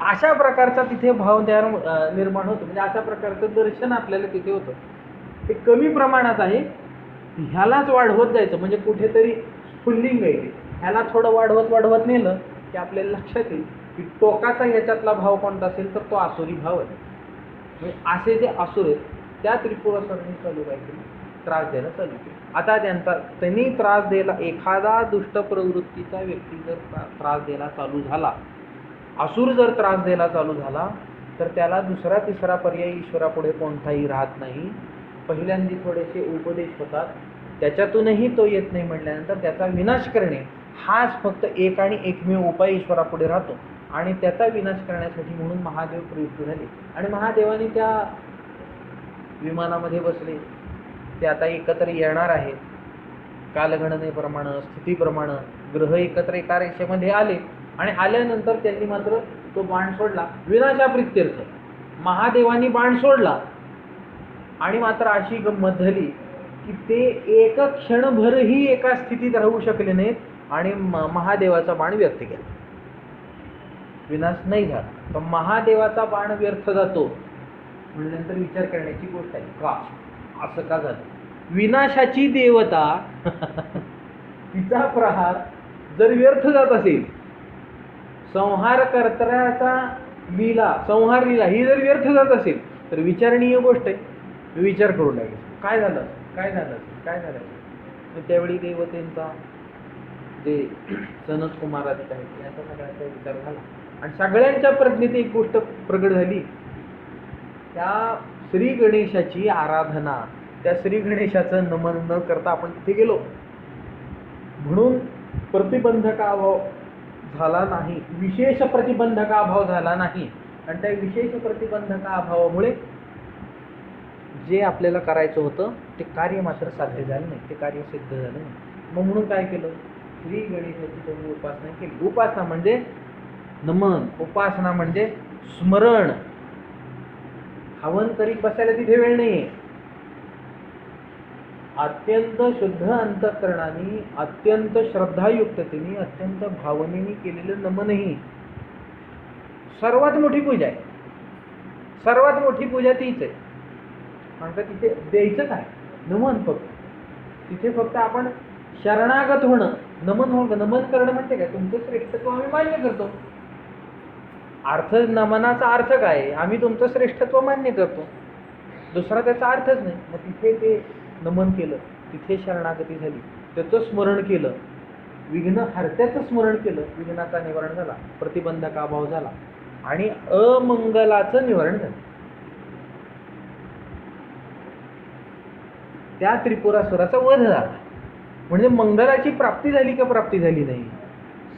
अशा प्रकारचा तिथे भाव निर्माण होतो. म्हणजे अशा प्रकारचं दर्शन आपल्याला तिथे होतं. ते कमी प्रमाणात आहे, ह्यालाच वाढवत जायचं. म्हणजे कुठेतरी स्फुल्लिंग आहे, ह्याला थोडं वाढवत नेलं की आपल्याला लक्षात येईल की टोकाचा ह्याच्यातला भाव कोणता असेल तर तो आसुरी भाव आहे. म्हणजे असे जे आसुर आहेत त्या त्रिपुरासुरांनी चालू काहीतरी त्रास द्यायला चालू केलं. आता त्यांनी त्रास द्यायला, एखादा दुष्ट प्रवृत्तीचा व्यक्ती जर त्रास द्यायला चालू झाला, असुर जर त्रास द्यायला चालू झाला, तर त्याला दुसरा तिसरा पर्याय ईश्वरापुढे कोणताही राहत नाही. पहिल्यांदा थोडेसे उपदेश होतात, त्याच्यातूनही तो येत नाही म्हटल्यानंतर त्याचा विनाश करणे हाच फक्त एक आणि एकमेव उपाय ईश्वरापुढे राहतो. आणि त्याचा विनाश करण्यासाठी म्हणून महादेव प्रयुक्त झाले, आणि महादेवाने त्या विमानामध्ये बसले. ते आता एकत्र येणार आहेत. कालगणनेप्रमाणे, स्थितीप्रमाणे ग्रह एकत्र एका रेषेमध्ये आले, आणि आल्यानंतर त्यांनी मात्र तो बाण सोडला विनाशाप्रित्यर्थ. महादेवानी बाण सोडला, आणि मात्र अशी गंमत झाली की ते एक क्षणभरही एका स्थितीत राहू शकले नाहीत, आणि महादेवाचा बाण व्यर्थ गेला. विनाश नाही झाला. पण महादेवाचा बाण व्यर्थ जातो म्हणल्यानंतर विचार करण्याची गोष्ट आहे, का असं का झालं. विनाशाची देवता तिचा प्रहार जर व्यर्थ जात असेल, संहार लीला ही जर व्यर्थ जात असेल तर विचारणीय गोष्ट आहे. विचार करू लागेल, काय झालं. तर त्यावेळी देवतेंचा जे सनत कुमाराधिक आहेत याचा सगळ्यांचा विचार झाला, आणि सगळ्यांच्या प्रज्ञेत एक गोष्ट प्रगट झाली. त्या श्री गणेशाची आराधना, त्या श्री गणेशाचं नमन न करता आपण तिथे गेलो, म्हणून प्रतिबंधकाभाव झाला नाही, विशेष प्रतिबंधकाभाव झाला नाही. आणि त्या विशेष प्रतिबंधकाभावामुळे जे आपल्याला करायचं होतं ते कार्य मात्र साध्य झालं नाही, ते कार्य सिद्ध झालं नाही. मग म्हणून काय केलं, श्री गणेशाची त्यांनी उपासना केली. उपासना म्हणजे नमन, उपासना म्हणजे स्मरण. हवन करीत बसायला तिथे वेळ नाहीये. अत्यंत शुद्ध अंतःकरणाने, अत्यंत श्रद्धायुक्ततेने, अत्यंत भावनेने केलेलं नमनही सर्वात मोठी पूजा आहे. सर्वात मोठी पूजा तीच आहे. कारण का तिथे द्यायचं काय, नमन. फक्त तिथे फक्त आपण शरणागत होणं, नमन करणं म्हणजे काय, तुमचं श्रेष्ठत्व आम्ही मान्य करतो. नमनाचा अर्थ काय, आम्ही तुमचं श्रेष्ठत्व मान्य करतो, दुसरा त्याचा अर्थच नाही. मग तिथे ते नमन केलं, तिथे शरणागती झाली, त्याचं स्मरण केलं, विघ्न हरत्याचं स्मरण केलं, विघ्नाचा निवारण झाला, प्रतिबंधकाभाव झाला. आणि अमंगलाचं निवारण झालं. त्या त्रिपुरासुराचा वध झाला. म्हणजे मंगलाची प्राप्ती झाली का प्राप्ती झाली नाही?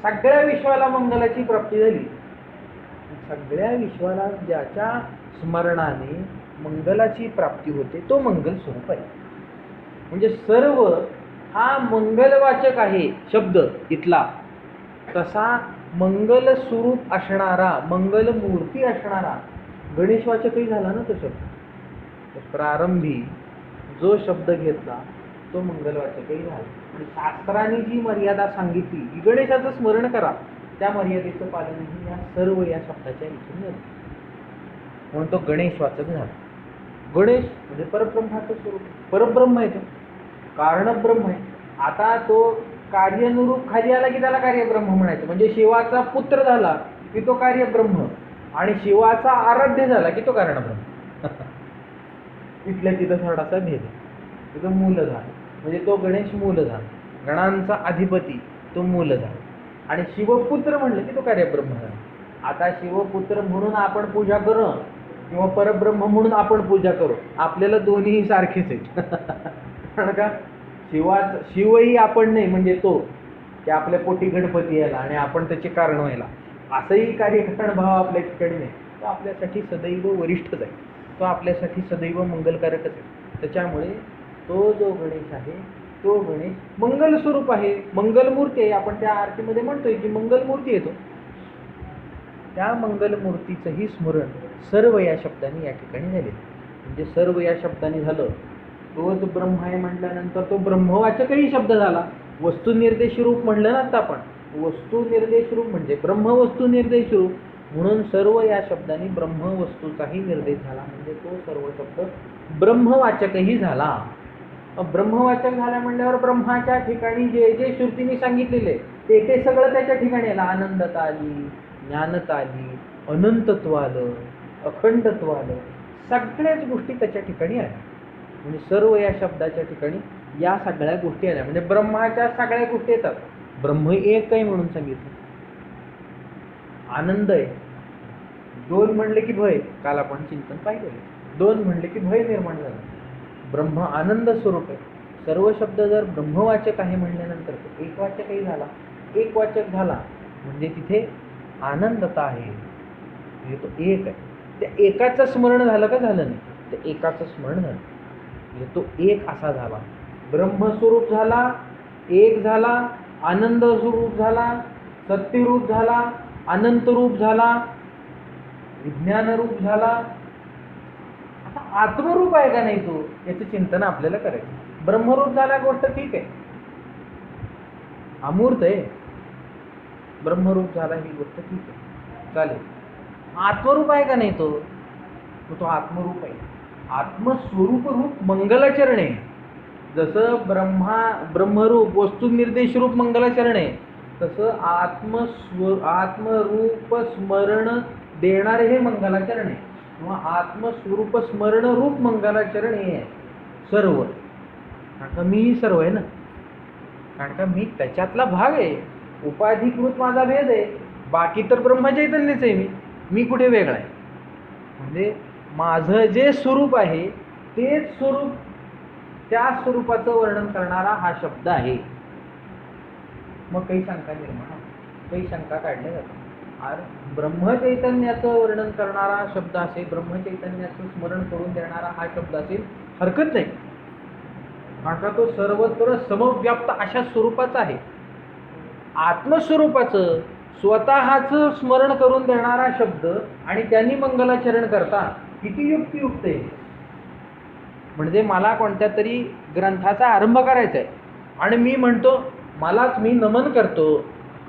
सगळ्या विश्वाला मंगलाची प्राप्ती झाली. सगळ्या विश्वाला ज्याच्या स्मरणाने मंगलाची प्राप्ती होते तो मंगल स्वरूप आहे. म्हणजे सर्व हा मंगलवाचक आहे शब्द इथला. तसा मंगल स्वरूप असणारा, मंगल मूर्ती असणारा गणेशवाचकही झाला ना तो शब्द. प्रारंभी जो शब्द घेतला तो मंगलवाचकही झाला. आणि शास्त्राने जी मर्यादा सांगितली की गणेशाचं स्मरण करा, त्या मर्यादेचं पालनही या सर्व या शब्दाच्या इथून झालं. म्हणून तो गणेशवाचक झाला. गणेश म्हणजे परब्रह्माचं स्वरूप. परब्रह्म आहे तो, कारणब्रह्म आहे. आता तो कार्यानुरूप खाली आला की त्याला कार्यब्रह्म म्हणायचं. म्हणजे शिवाचा पुत्र झाला की तो कार्यब्रह्म, आणि शिवाचा आराध्य झाला की तो कारणब्रह्म. इथल्या तिथं थोडासा भेद आहे. तिथं मूल झाला म्हणजे तो गणेश मूल झाला, गणांचा अधिपती तो मूल झाला. आणि शिवपुत्र म्हणलं की तो कार्यब्रह्म झाला. आता शिवपुत्र म्हणून आपण पूजा करू किंवा परब्रह्म म्हणून आपण पूजा करू, आपल्याला दोन्ही सारखेच आहेत. कारण का शिवही आपण नाही, म्हणजे तो की आपल्या पोटी गणपती यायला आणि आपण त्याचे कारण व्हायला, असंही कार्यकारण भाव आपल्या ठिकाणी नाही. तो आपल्यासाठी सदैव वरिष्ठच आहे, तो आपल्यासाठी सदैव मंगलकारकच आहे. त्याच्यामुळे तो जो गणेश आहे तो गणेश मंगल स्वरूप आहे, मंगलमूर्ती आहे. आपण त्या आरतीमध्ये म्हणतोय की मंगलमूर्ती येतो. त्या मंगलमूर्तीचंही स्मरण सर्व या शब्दांनी या ठिकाणी झाले. म्हणजे सर्व या शब्दांनी झालं. तोच ब्रह्म आहे म्हटल्यानंतर तो ब्रह्मवाचकही शब्द झाला. वस्तुनिर्देश रूप म्हणलं ना आता आपण, वस्तुनिर्देश रूप म्हणजे ब्रह्मवस्तू निर्देश रूप, म्हणून सर्व या शब्दांनी ब्रह्मवस्तूचाही निर्देश झाला. म्हणजे तो सर्व शब्द ब्रह्मवाचकही झाला. ब्रह्मवाचक झाला म्हणल्यावर ब्रह्माच्या ठिकाणी जे जे श्रुतीने सांगितलेले ते सगळं त्याच्या ठिकाणी आलं. आनंदता आली, ज्ञानता आली, अनंतत्व आलं, अखंडत्व आलं, सगळ्याच गोष्टी त्याच्या ठिकाणी आल्या. म्हणजे सर्व या शब्दाच्या ठिकाणी या सगळ्या गोष्टी आल्या. म्हणजे ब्रह्माच्या सगळ्या गोष्टी येतात. ब्रह्म एक आहे म्हणून सांगितलं. आनंद आहे. दोन म्हणले की भय, काल आपण चिंतन पाहिलेलं. दोन म्हणले की भय निर्माण झालं. ब्रह्म आनंद स्वरूप आहे. सर्व शब्द जर ब्रह्मवाचक आहे म्हणल्यानंतर तो एकवाचकही झाला. एकवाचक झाला म्हणजे तिथे आनंदता आहे, म्हणजे तो एक आहे. त्या एकाचं स्मरण झालं का झालं नाही? त्या एकाचं स्मरण झालं म्हणजे तो एक असा झाला. ब्रह्मस्वरूप झाला, एक झाला, आनंद स्वरूप झाला, सत्यरूप झाला, अनंत रूप झाला, विज्ञानरूप झाला. आता आत्मरूप आहे का नाही तो, याचं चिंतन आपल्याला करायचं. ब्रह्मरूप झाला गोष्ट ठीक आहे, अमूर्त आहे. ब्रह्मरूप झाला ही गोष्ट ठीक आहे, चालेल. आत्मरूप आहे का नाही तो, तो आत्मरूप आहे. आत्मस्वरूप रूप मंगलाचरण आहे. जसं ब्रह्मरूप वस्तुनिर्देश रूप मंगलाचरण आहे, तसं आत्मरूप स्मरण देणारे हे मंगलाचरण आहे, किंवा आत्मस्वरूप स्मरण रूप मंगलाचरण हे आहे सर्व. कारण का मीही सर्व आहे ना, कारण का मी त्याच्यातला भाग आहे. उपाधिकृत माझा भेद आहे, बाकी तर ब्रह्मचैतन्यच आहे. मी कुठे वेगळा आहे? म्हणजे माझं जे स्वरूप आहे तेच स्वरूप, त्या स्वरूपाचं वर्णन करणारा हा शब्द आहे. मग काही शंका निर्माण, काही शंका काढल्या जातात. अरे ब्रह्मचैतन्याचं वर्णन करणारा शब्द असेल, ब्रह्मचैतन्याचं स्मरण करून देणारा हा शब्द असेल, हरकत नाही. कारण का तो सर्वत्र समव्याप्त अशा स्वरूपाचा आहे. आत्मस्वरूपाचं स्वतःचं स्मरण करून देणारा शब्द आणि त्यांनी मंगलाचरण करता, किती युक्तियुक्त आहे. म्हणजे मला कोणत्या तरी ग्रंथाचा आरंभ करायचा आहे आणि मी म्हणतो मी नमन करतो,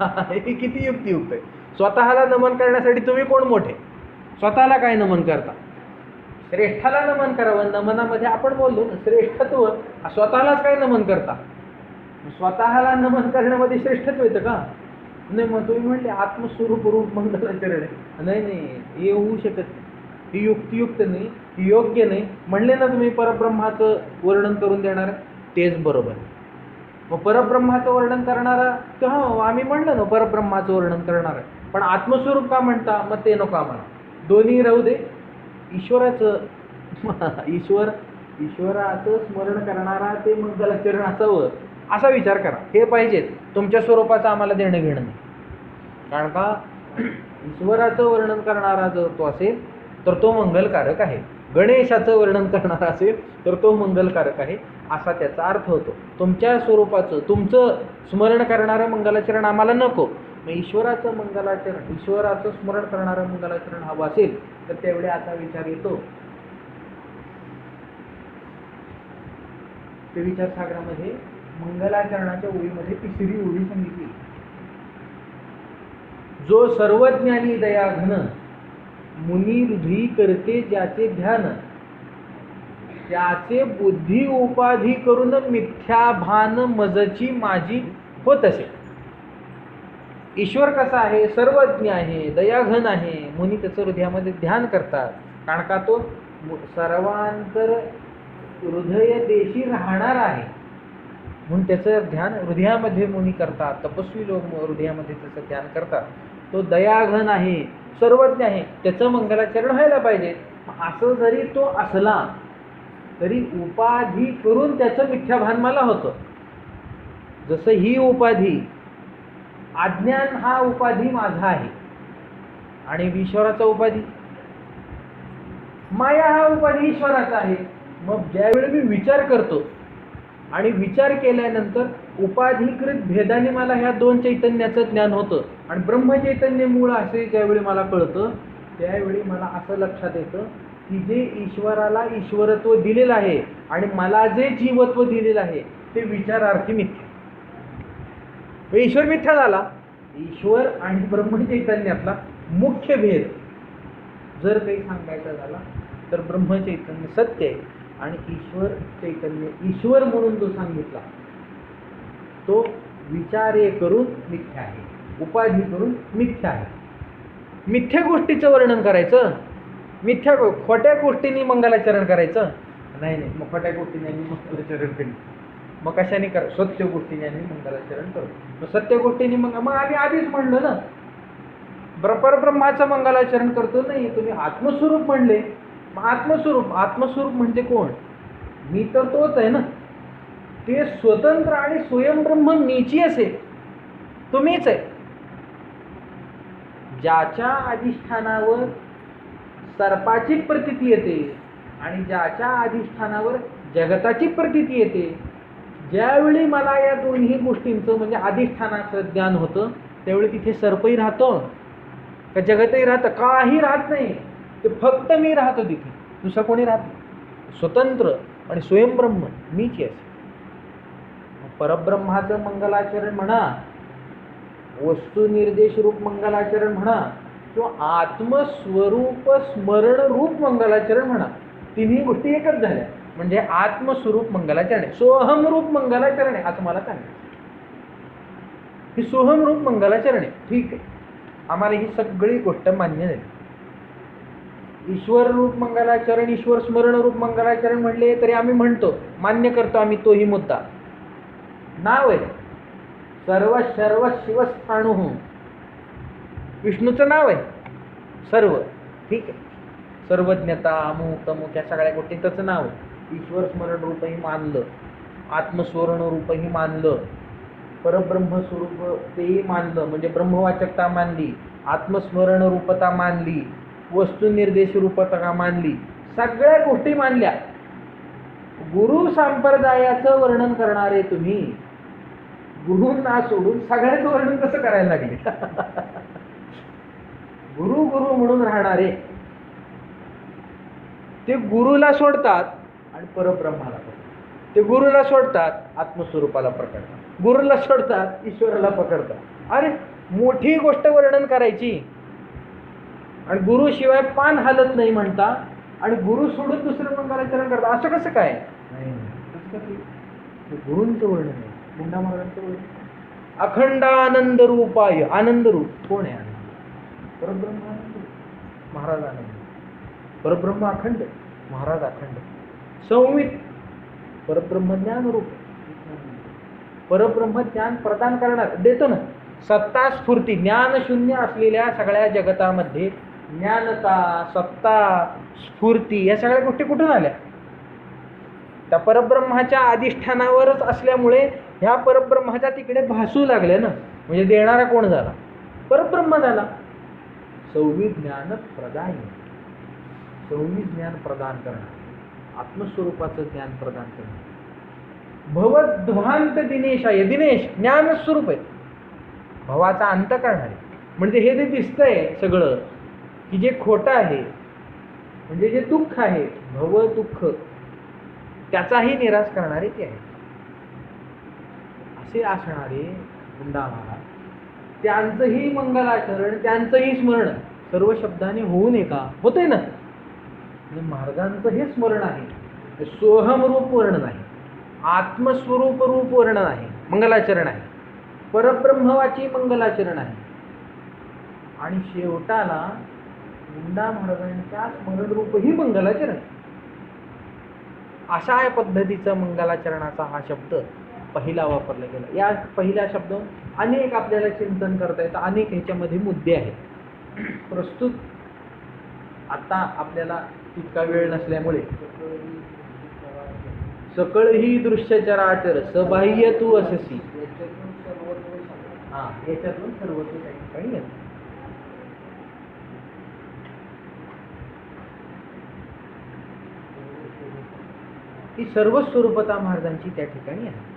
हे किती युक्तियुक्त आहे. स्वतःला नमन करण्यासाठी तुम्ही कोण मोठे? स्वतःला काय नमन करता? श्रेष्ठाला नमन करावं. नमनामध्ये आपण बोललो ना, श्रेष्ठत्व. स्वतःलाच काय नमन करता? स्वतःला नमन करण्यामध्ये श्रेष्ठत्व येतं का? नाही. मग तुम्ही म्हणले आत्मस्वरूप रूप मंगलाचरण आहे. नाही, हे होऊ शकत नाही, ही युक्तियुक्त नाही, ही योग्य नाही. म्हणले ना तुम्ही परब्रह्माचं वर्णन करून देणार, तेच बरोबर आहे. मग परब्रह्माचं वर्णन करणारा, तर हो आम्ही म्हणलं ना परब्रह्माचं वर्णन करणार आहे, पण आत्मस्वरूप का म्हणता? मग ते नको आम्हाला, दोन्ही राहू दे. ईश्वराचं ईश्वराचं स्मरण करणारा ते मंगलाचरण असावं असा विचार करा. हे पाहिजेत. तुमच्या स्वरूपाचं आम्हाला देणं घेणं नाही. कारण का ईश्वराचं वर्णन करणारा जर तो असेल तर तो मंगलकारक आहे, गणेशाचं वर्णन करणारा असेल तर तो मंगलकारक आहे, असा त्याचा अर्थ होतो. तुमच्या स्वरूपाचं तुमचं स्मरण करणारं मंगलाचरण आम्हाला नको. मग ईश्वराचं मंगलाचरण, ईश्वराचं स्मरण करणारं मंगलाचरण हवं असेल तर त्यावेळी असा विचार येतो. ते विचारसागरामध्ये मंगलाचरणाच्या ओळीमध्ये तिसरी ओळी सांगितली. जो सर्वज्ञानी दयाघन मुनी हृदयी करते ज्याचे ध्यान, त्याचे बुद्धी उपाधी करून मिथ्या भान मजची माझी होत असे. ईश्वर कसा आहे? सर्वज्ञ आहे, दयाघन आहे. मुनी त्याचं हृदयामध्ये ध्यान करतात. कारण का तो सर्वांतर हृदय देशी राहणार आहे म्हणून त्याचं ध्यान हृदयामध्ये मुनी करतात. तपस्वी लोक हृदयामध्ये त्याचं ध्यान करतात. तो दयाघन आहे, सर्वज्ञ आहे, त्याचं मंगलाचरण व्हायला पाहिजे. असं जरी तो असला तरी उपाधी करून त्याचं मिथ्याभान मला होतं. जसं ही उपाधी, अज्ञान हा उपाधी माझा आहे आणि ईश्वराचा उपाधी, माया हा उपाधी ईश्वराचा आहे. मग ज्यावेळी मी विचार करतो आणि विचार केल्यानंतर उपाधिकृत भेदाने मला ह्या दोन चैतन्याचं ज्ञान होतं आणि ब्रह्मचैतन्य मूळ असे ज्यावेळी मला कळतं त्यावेळी मला असं लक्षात येतं की जे ईश्वराला ईश्वरत्व दिलेलं आहे आणि मला जे जीवत्व दिलेलं आहे ते विचारार्थी मिथ्या. ईश्वर मिथ्या झाला. ईश्वर आणि ब्रह्मचैतन्यातला मुख्य भेद जर काही सांगायचा झाला तर ब्रह्मचैतन्य सत्य आहे आणि ईश्वर चैतन्य, ईश्वर म्हणून जो सांगितला तो विचारे करून मिथ्या आहे, उपाधी करून मिथ्या आहे. मिथ्या गोष्टीचं वर्णन करायचं, मिथ्या खोट्या गोष्टींनी मंगलाचरण करायचं नाही. मग खोट्या गोष्टीने मंगलाचरण केलं मग कशाने करा? सत्य गोष्टीने आम्ही मंगलाचरण करू. मग सत्य गोष्टीने मग आम्ही आधीच म्हणलं ना परब्रह्माचं मंगलाचरण करतो. नाही, तुम्ही आत्मस्वरूप म्हणले. मग आत्मस्वरूप म्हणजे कोण? मी तर तोच आहे ना. ते स्वतंत्र आणि स्वयंब्रह्म मीची असेल, तुम्हीच आहे. ज्याच्या अधिष्ठानावर सर्पाची प्रतीती येते आणि ज्याच्या अधिष्ठानावर जगताची प्रतीती येते, ज्यावेळी मला या दोन्ही गोष्टींचं म्हणजे अधिष्ठानाचं ज्ञान होतं त्यावेळी तिथे सर्पही राहतो का जगतही राहतं? काही राहत नाही. ते फक्त मी राहतो तिथे, दुसरं कोणी राहत नाही. स्वतंत्र आणि स्वयंब्रह्म मीच आहे. परब्रह्माचं मंगलाचरण म्हणा, वस्तुनिर्देश रूप मंगलाचरण म्हणा किंवा आत्मस्वरूप स्मरण रूप मंगलाचरण म्हणा, तिन्ही गोष्टी एकच झाल्या. म्हणजे आत्मस्वरूप मंगलाचरण आहे, सोहम रूप मंगलाचरण आहे असं मला सांगितलं. ही सोहम रूप मंगलाचरण आहे. ठीक आहे, आम्हाला ही सगळी गोष्ट मान्य झाली. ईश्वर रूप मंगलाचरण, ईश्वर स्मरण रूप मंगलाचरण म्हणले तरी आम्ही म्हणतो, मान्य करतो आम्ही तोही मुद्दा. नाव आहे सर्व सर्व शिवस्थाणु, विष्णूचं नाव आहे सर्व. ठीक आहे, सर्वज्ञता अमुक तमुक या सगळ्या गोष्टी त्याचं नाव आहे. ईश्वर स्मरण रूपही मानलं, आत्मस्वरण रूपही मानलं, परब्रह्म स्वरूप तेही मानलं म्हणजे ब्रह्मवाचकता मानली, आत्मस्मरण रूपता मानली, वस्तुनिर्देश रूपता मानली, सगळ्या गोष्टी मानल्या. गुरु संप्रदायाचं वर्णन करणारे तुम्ही गुरूंना सोडून सगळ्याचं वर्णन कसं करायला लागले? गुरु गुरु म्हणून राहणारे ते गुरुला सोडतात आणि परब्रह्माला पकडतात. ते गुरुला सोडतात, आत्मस्वरूपाला पकडतात. गुरुला सोडतात, ईश्वराला पकडतात. अरे मोठी गोष्ट वर्णन करायची आणि गुरु शिवाय पान हालत नाही म्हणता आणि गुरु सोडून दुसरं मंगलाचरण करता, असं कसं काय? नाही, गुरूंचं वर्णन आहे, मुंडा महाराजांचं वर्णन. अखंडानंद रूपाय, आनंद रूप कोण आहे? आनंद परब्रह्म, आनंद महाराज आनंद. परब्रह्म अखंड, महाराज अखंड. संवित परब्रह्म ज्ञान रूप, परब्रह्म ज्ञान प्रदान करणार, देतो ना. सत्ता स्फूर्ती, ज्ञानशून्य असलेल्या सगळ्या जगतामध्ये ज्ञानता, सत्ता, स्फूर्ती या सगळ्या गोष्टी कुठून आल्या? त्या परब्रह्माच्या अधिष्ठानावरच असल्यामुळे ह्या परब्रह्माच्या तिकडे भासू लागल्या ना. म्हणजे देणारा कोण झाला? परब्रह्म झाला. संविज्ञान प्रदाय, संविज्ञान प्रदान करणार, आत्मस्वरूपाचं ज्ञान प्रदान करणार. भवध्वांत दिनेशाय, दिनेश ज्ञानस्वरूप आहे, भवाचा अंत करणारे. म्हणजे हे जे दिसतंय सगळं की जे खोटं आहे, म्हणजे जे दुःख आहे, भव दुःख, त्याचाही निराश करणारे ते आहे. असे असणारे गुंडा महाराज, त्यांचंही मंगलाचरण, त्यांचंही स्मरण सर्व शब्दाने होऊ नये का? होतंय ना. महाराजांचं हे स्मरण आहे, सोहमरूप वर्णन आहे, आत्मस्वरूप रूप वर्णन आहे, मंगलाचरण आहे, परब्रह्मवाची मंगलाचरण आहे. आणि शेवटाला गुंडा महाराजांच्या स्मरणरूपही मंगलाचरण. अशा या पद्धतीचं मंगलाचरणाचा हा शब्द पहिला वापरला गेला. या पहिल्या शब्दावर अनेक आपल्याला चिंतन करता येतं, अनेक ह्याच्यामध्ये मुद्दे आहेत. प्रस्तुत आता आपल्याला तितका वेळ नसल्यामुळे सकळ ही दृश्य चराचर सबाह्य तू अससी, याच्यातून सर्वत्व काही ठिकाणी येतं. ही सर्व स्वरूपता महाराजांची त्या ठिकाणी आहे.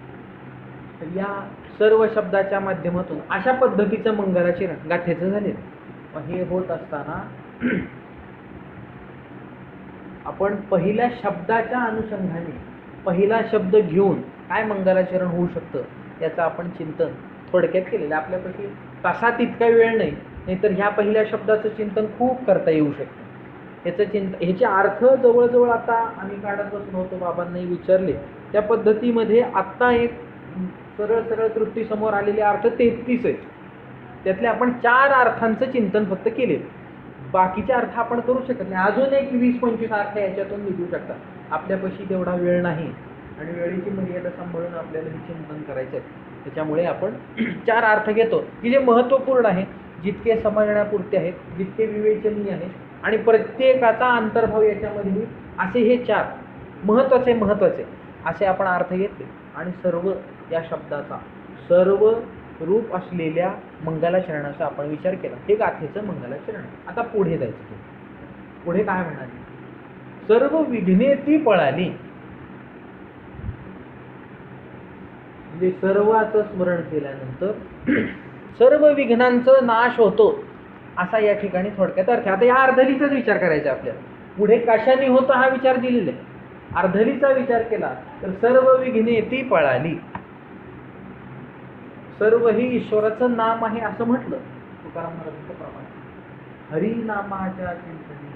तर या सर्व शब्दाच्या माध्यमातून अशा पद्धतीचं मंगलाचरण गाथेचं झालेलं. हे होत असताना आपण पहिल्या शब्दाच्या अनुषंगाने पहिला शब्द घेऊन काय मंगलाचरण होऊ शकतं याचं आपण चिंतन थोडक्यात केलेलं. आपल्यापाशी तसा तितका वेळ नाही, नाहीतर ह्या पहिल्या शब्दाचं चिंतन खूप करता येऊ शकतं. ह्याचे अर्थ जवळजवळ आता आम्ही काढत बसलो होतो, बाबांनाही विचारले त्या पद्धतीमध्ये आत्ता एक सरळ सरळ दृष्टीसमोर आलेले अर्थ 33 आहेत. त्यातले आपण 4 अर्थांचं चिंतन फक्त केले, बाकीचे अर्थ आपण करू शकत नाही. अजून एक 20-25 अर्थ याच्यातून निघू शकतात. आपल्यापाशी तेवढा वेळ नाही आणि वेळेची मर्यादा सांभाळून आपल्याला हे चिंतन करायचं आहे. त्याच्यामुळे आपण 4 अर्थ घेतो की जे महत्त्वपूर्ण आहे, जितके समजण्यापुरते आहेत, जितके विवेचनीय आहेत आणि प्रत्येकाचा अंतर्भाव याच्यामध्ये असे हे 4 महत्त्वाचे असे आपण अर्थ घेतले आणि सर्व या शब्दाचा सर्व रूप असलेल्या मंगलाचरणाचा आपण विचार केला. हे गाथेचं मंगलाचरण. आता पुढे जायचं. पुढे काय म्हणाले? सर्व विघ्ने ती पळाली. म्हणजे सर्वाचं स्मरण केल्यानंतर सर्व विघ्नांचा नाश होतो असा या ठिकाणी थोडक्यात अर्थ. आता या अर्धलीचाच विचार करायचा आपल्याला. पुढे कशाने होतं हा विचार दिलेला आहे. अर्धलीचा विचार केला तर सर्व विघ्ने ती पळाली. सर्व ही ईश्वराचं नाम आहे असं म्हटलं तुकाराम महाराजांच्या प्रमाणे. हरिनामाच्या चिंतनी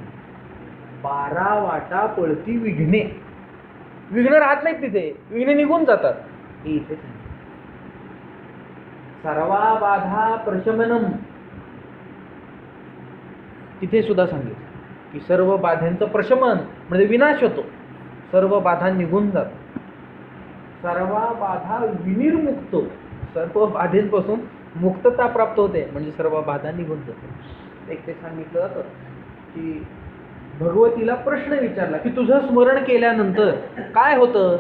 12 वाटा पळती विघ्ने. विघ्न राहत नाहीत तिथे, विघ्ने निघून जातात. हे इथे सर्वा बाधा प्रशमनम, तिथे सुद्धा सांगितलं की सर्व बाधांचं प्रशमन म्हणजे विनाश होतो, सर्व बाधा निघून जातात. सर्वा बाधा विनिर्मुक्तो, सर्व बाधेंपासून मुक्तता प्राप्त होते म्हणजे सर्व बाधा निघून जाते. एक ते सांगितलं जातं की भगवतीला प्रश्न विचारला की तुझं स्मरण केल्यानंतर काय होतं.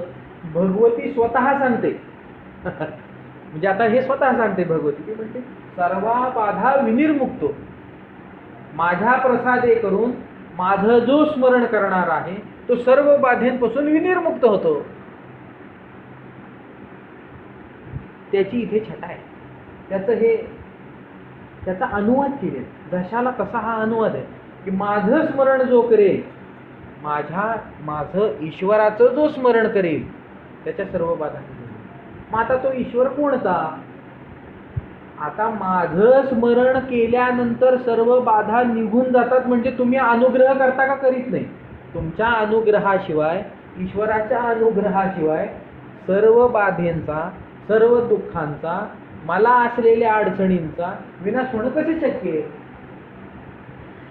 भगवती स्वतः सांगते म्हणजे आता हे स्वतः सांगते भगवती की म्हणजे सर्व बाधा विनिर्मुक्तो, माझ्या प्रसादे करून माझं जो स्मरण करणार आहे तो सर्व बाधेंपासून विनिर्मुक्त होतो. त्याची इथे छटा आहे. त्याचा अनुवाद केले. जशाला तसा हा अनुवाद आहे की माझं स्मरण जो करेल, माझं ईश्वराचं जो स्मरण करेल त्याच्या सर्व बाधा निघून. मग आता तो ईश्वर कोणता? आता माझं स्मरण केल्यानंतर सर्व बाधा निघून जातात म्हणजे तुम्ही अनुग्रह करता का करीत नाही? तुमच्या अनुग्रहाशिवाय, ईश्वराच्या अनुग्रहाशिवाय सर्व बाधेंचा, सर्व दुःखांचा, मला असलेल्या अडचणींचा विनाश होणं कसे शक्य आहे?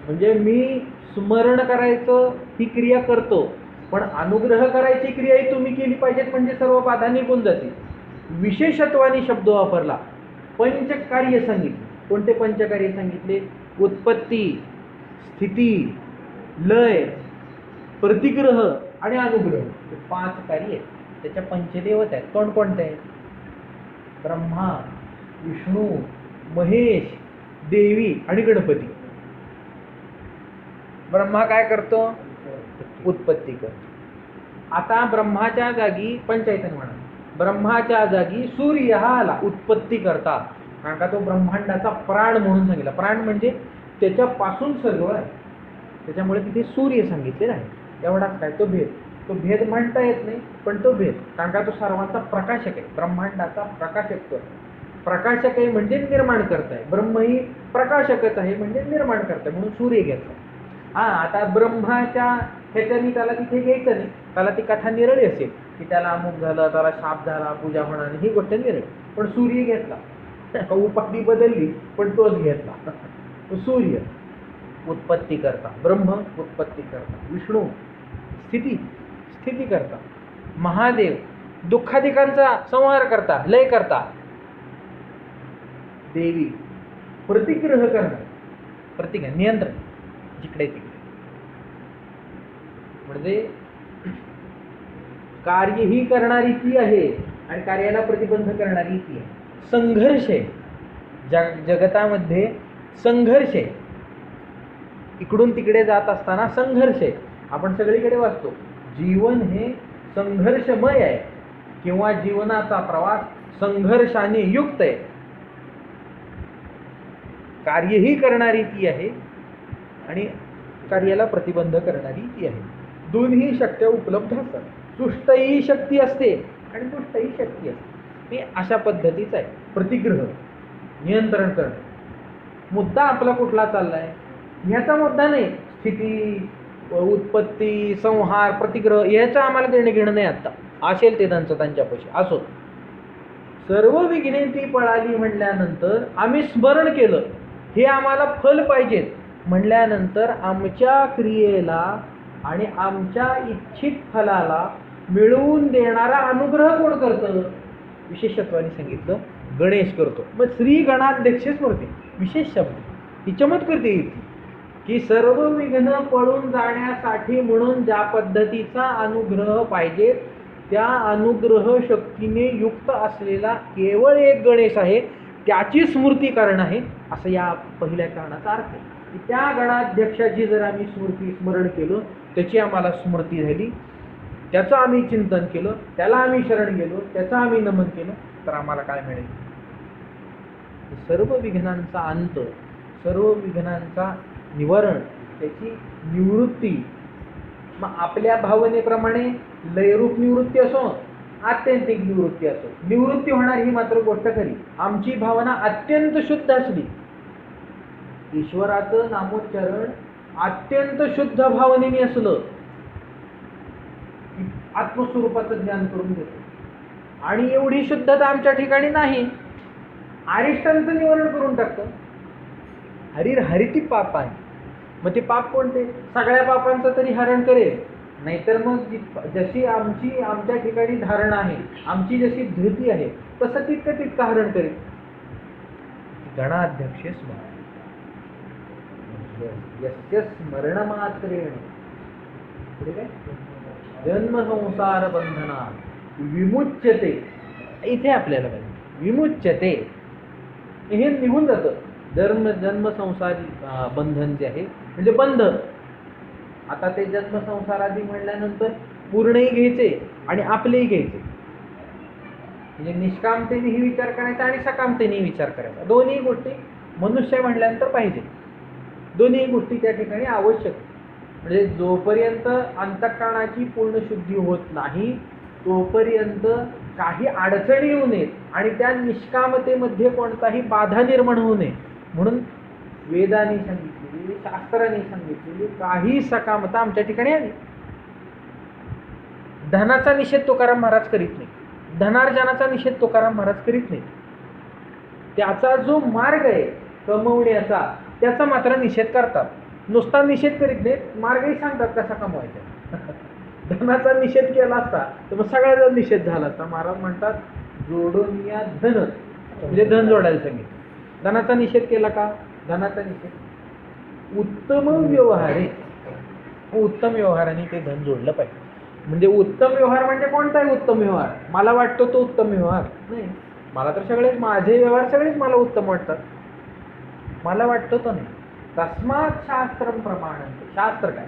म्हणजे मी स्मरण करायचं ही क्रिया करतो, पण अनुग्रह करायची क्रियाही तुम्ही केली पाहिजेत म्हणजे सर्व बाधा निघून जातील. विशेषत्वाने शब्द वापरला पंचकार्य सांगितले. कोणते पंचकार्य सांगितले? उत्पत्ती, स्थिती, लय, प्रतिग्रह आणि अनुग्रह. हे 5 कार्य आहेत. त्याच्या पंचदेवता आहेत. कोणकोणते आहेत? ब्रह्मा, विष्णू, महेश, देवी आणि गणपती. ब्रह्मा काय करतो? उत्पत्ती करतो. आता ब्रह्माच्या जागी पंचैतन्य म्हणा, ब्रह्माच्या जागी सूर्य हा आला उत्पत्ती करता. कारण का तो ब्रह्मांडाचा प्राण म्हणून सांगितला. प्राण म्हणजे त्याच्यापासून सर्व आहे, त्याच्यामुळे तिथे सूर्य सांगितलेला आहे. एवढाच काय तो भेद. तो भेद म्हणता येत नाही, पण तो भेद, कारण का तो सर्वांचा प्रकाशक आहे. ब्रह्मांडाचा प्रकाशक तो आहे. प्रकाशक आहे म्हणजे निर्माण करताय. ब्रह्म ही प्रकाशकच आहे म्हणजे निर्माण करताय, म्हणून सूर्य घेतला. आता ब्रह्माच्या ह्याच्यानी त्याला तिथे घ्यायचं नाही. त्याला ती कथा निरळी असेल की त्याला अमुक झालं, त्याला शाप झाला, पूजा होणार, ही गोष्ट निरळी. पण सूर्य घेतला, उपाधी बदलली पण तोच घेतला. तो सूर्य उत्पत्ती करता, ब्रह्म उत्पत्ती करता, विष्णू स्थिती करता, महादेव दुःखाधिकांचा संहार करता, लय करता, देवी प्रतिग्रह करणार, प्रतिग्रह नियंत्रण जिकडे तिकडे. म्हणजे कार्य ही करणारी ती आहे आणि कार्याला प्रतिबंध करणारी ती आहे. संघर्ष आहे जगतामध्ये, संघर्ष आहे. इकडून तिकडे जात असताना संघर्ष आहे. आपण सगळीकडे वाचतो जीवन हे संघर्षमय आहे किंवा जीवनाचा प्रवास संघर्षाने युक्त आहे. कार्य ही करणारी ती आहे आणि कार्याला प्रतिबंध करणारी ती आहे. दोन्ही शक्त्या उपलब्ध असतात. सुष्टही शक्ती असते आणि दुष्टही शक्ती असते. हे अशा पद्धतीचं आहे. प्रतिग्रह नियंत्रण करणं. मुद्दा आपला कुठला चाललाय ह्याचा मुद्दा नाही. स्थिती, उत्पत्ती, संहार, प्रतिग्रह याचं आम्हाला देणं घेणं नाही. आता असेल ते त्यांच्यापाशी असो. सर्व विघ्ने ती पळाली म्हणल्यानंतर आम्ही स्मरण केलं, हे आम्हाला फल पाहिजेत म्हणल्यानंतर आमच्या क्रियेला आणि आमच्या इच्छित फलाला मिळवून देणारा अनुग्रह कोण करतं? विशेषत्वाने सांगितलं गणेश करतो. मग श्री गणाध्यक्ष स्मृती विशेष शब्द ही चमत्कृती येते की सर्व विघ्न पळून जाण्यासाठी म्हणून ज्या पद्धतीचा अनुग्रह पाहिजे त्या अनुग्रह शक्तीने युक्त असलेला केवळ एक गणेश आहे, त्याची स्मृती करणं आहे, असं या पहिल्या कारणाचा अर्थ आहे. की त्या गणाध्यक्षाची जर आम्ही स्मरण केलं, त्याची आम्हाला स्मृती झाली, त्याचं आम्ही चिंतन केलं, त्याला आम्ही शरण गेलो, त्याचं आम्ही नमन केलं, तर आम्हाला काय मिळेल? सर्व विघ्नांचा अंत, सर्व विघ्नांचा निवारण, त्याची निवृत्ती. मग आपल्या भावनेप्रमाणे लयरूप निवृत्ती असो, आत्यंतिक निवृत्ती असो, निवृत्ती होणार ही मात्र गोष्ट खरी. आमची भावना अत्यंत शुद्ध असली, ईश्वराचं नामोच्चारण अत्यंत शुद्ध भावनेने असलं, आत्मस्वरूपाचं ज्ञान करून देतो. आणि एवढी शुद्धता आमच्या ठिकाणी नाही, अरिष्टांचं निवारण करून टाकतं. हरिती पाप आहे. मग ते पाप कोणते? सगळ्या पापांचं तरी हरण करेल, नाहीतर मग जशी आमच्या ठिकाणी धारणा आहे, आमची जशी धृती आहे, तसं तितकं हरण करेल. गणाध्यक्ष स्मरण यस्य स्मरण मात्रेण काय जन्म संसार बंधना विमुच्यते. इथे आपल्याला विमुच्यते हे निघून जातं. जन्म संसार बंधन जे आहे म्हणजे बंध. आता ते जन्म संसारादी म्हणल्यानंतर पूर्णही घ्यायचे आणि आपलेही घ्यायचे. म्हणजे निष्कामतेनेही विचार करायचा आणि सकामतेनेही विचार करायचा. दोन्ही गोष्टी मनुष्य म्हणल्यानंतर पाहिजे. दोन्ही गोष्टी त्या ठिकाणी आवश्यक. म्हणजे जोपर्यंत अंतःकरणाची पूर्ण शुद्धी होत नाही तोपर्यंत काही अडचणी येऊ नयेत आणि त्या निष्कामतेमध्ये कोणताही बाधा निर्माण होऊ नये म्हणून वेदाने सांगितलेली, शास्त्राने सांगितलेली काही सकामता आमच्या ठिकाणी आली. धनाचा निषेध तुकाराम महाराज करीत नाही, धनार्जनाचा निषेध तुकाराम महाराज करीत नाही. त्याचा जो मार्ग आहे कमवण्याचा त्याचा मात्र निषेध करतात. नुसता निषेध करीत नाहीत, मार्गही सांगतात कसा कमवायचा. धनाचा निषेध केला असता तर मग सगळ्याचा निषेध झाला असता. महाराज म्हणतात जोडून या धन म्हणजे धन जोडायला सांगितलं. धनाचा निषेध केला का? धनाचा निषेध उत्तम व्यवहार आहे. उत्तम व्यवहाराने ते धन जोडलं पाहिजे. म्हणजे उत्तम व्यवहार म्हणजे कोणता आहे उत्तम व्यवहार? मला वाटतो तो उत्तम व्यवहार नाही. मला तर सगळेच माझे व्यवहार सगळेच मला उत्तम वाटतात. मला वाटतो तो नाही. तस्मात शास्त्रम प्रमाणंते. शास्त्र काय?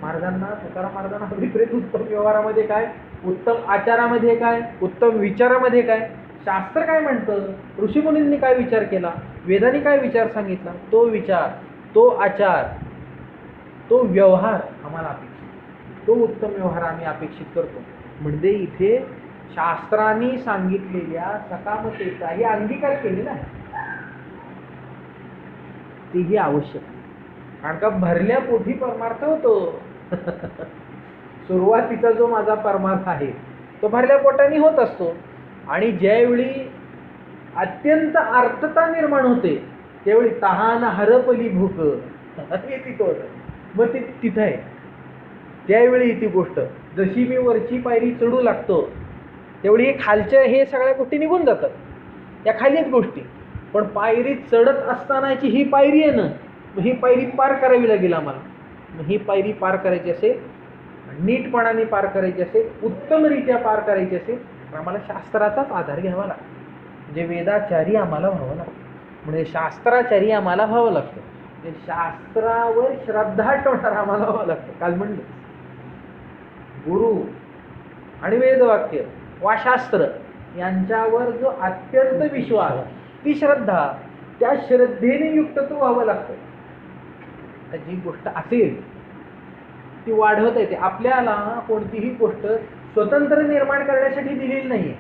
महाराजांना, तुकाराम महाराजांना विपरीत उत्तम व्यवहारामध्ये काय, उत्तम आचारामध्ये काय, उत्तम विचारामध्ये काय, शास्त्र काय म्हणतं, ऋषीमुनींनी काय विचार केला, वेदांनी काय विचार सांगितला, तो विचार, तो आचार, तो व्यवहार आम्हाला अपेक्षित, तो उत्तम व्यवहार आम्ही अपेक्षित करतो. म्हणजे इथे शास्त्रांनी सांगितलेल्या सकामतेचाही अंगीकार केलेला आहे. तेही आवश्यक आहे. कारण का भरल्या पोटी परमार्थ होतो. सुरुवातीचा जो माझा परमार्थ आहे तो भरल्या पोटाने होत असतो. आणि ज्यावेळी अत्यंत आर्तता निर्माण होते त्यावेळी तहान हरपली भूक हे तिथं होतं. मग ते तिथं आहे. त्यावेळी ती गोष्ट जशी मी वरची पायरी चढू लागतो त्यावेळी हे खालच्या हे सगळ्या गोष्टी निघून जातात. या खालीच गोष्टी. पण पायरी चढत असतानाची ही पायरी आहे ना, ही पायरी पार करावी लागेल आम्हाला. मग ही पायरी पार करायची असेल, नीटपणाने पार करायची असेल, उत्तमरित्या पार करायची असेल तर आम्हाला शास्त्राचाच आधार घ्यावा लागतो. म्हणजे वेदाचारी आम्हाला व्हावं लागतं. म्हणजे शास्त्राचारी आम्हाला व्हावं लागतं. म्हणजे शास्त्रावर श्रद्धा ठेवणारा आम्हाला व्हावं लागतं. काल म्हणलं गुरु आणि वेदवाक्य वा शास्त्र यांच्यावर जो अत्यंत विश्वास, ती श्रद्धा, त्या श्रद्धेने युक्त तो व्हावं लागतं. जी गोष्ट असेल ती वाढवता येते. आपल्याला कोणतीही गोष्ट स्वतंत्र निर्माण करण्यासाठी दिलेली नाहीये.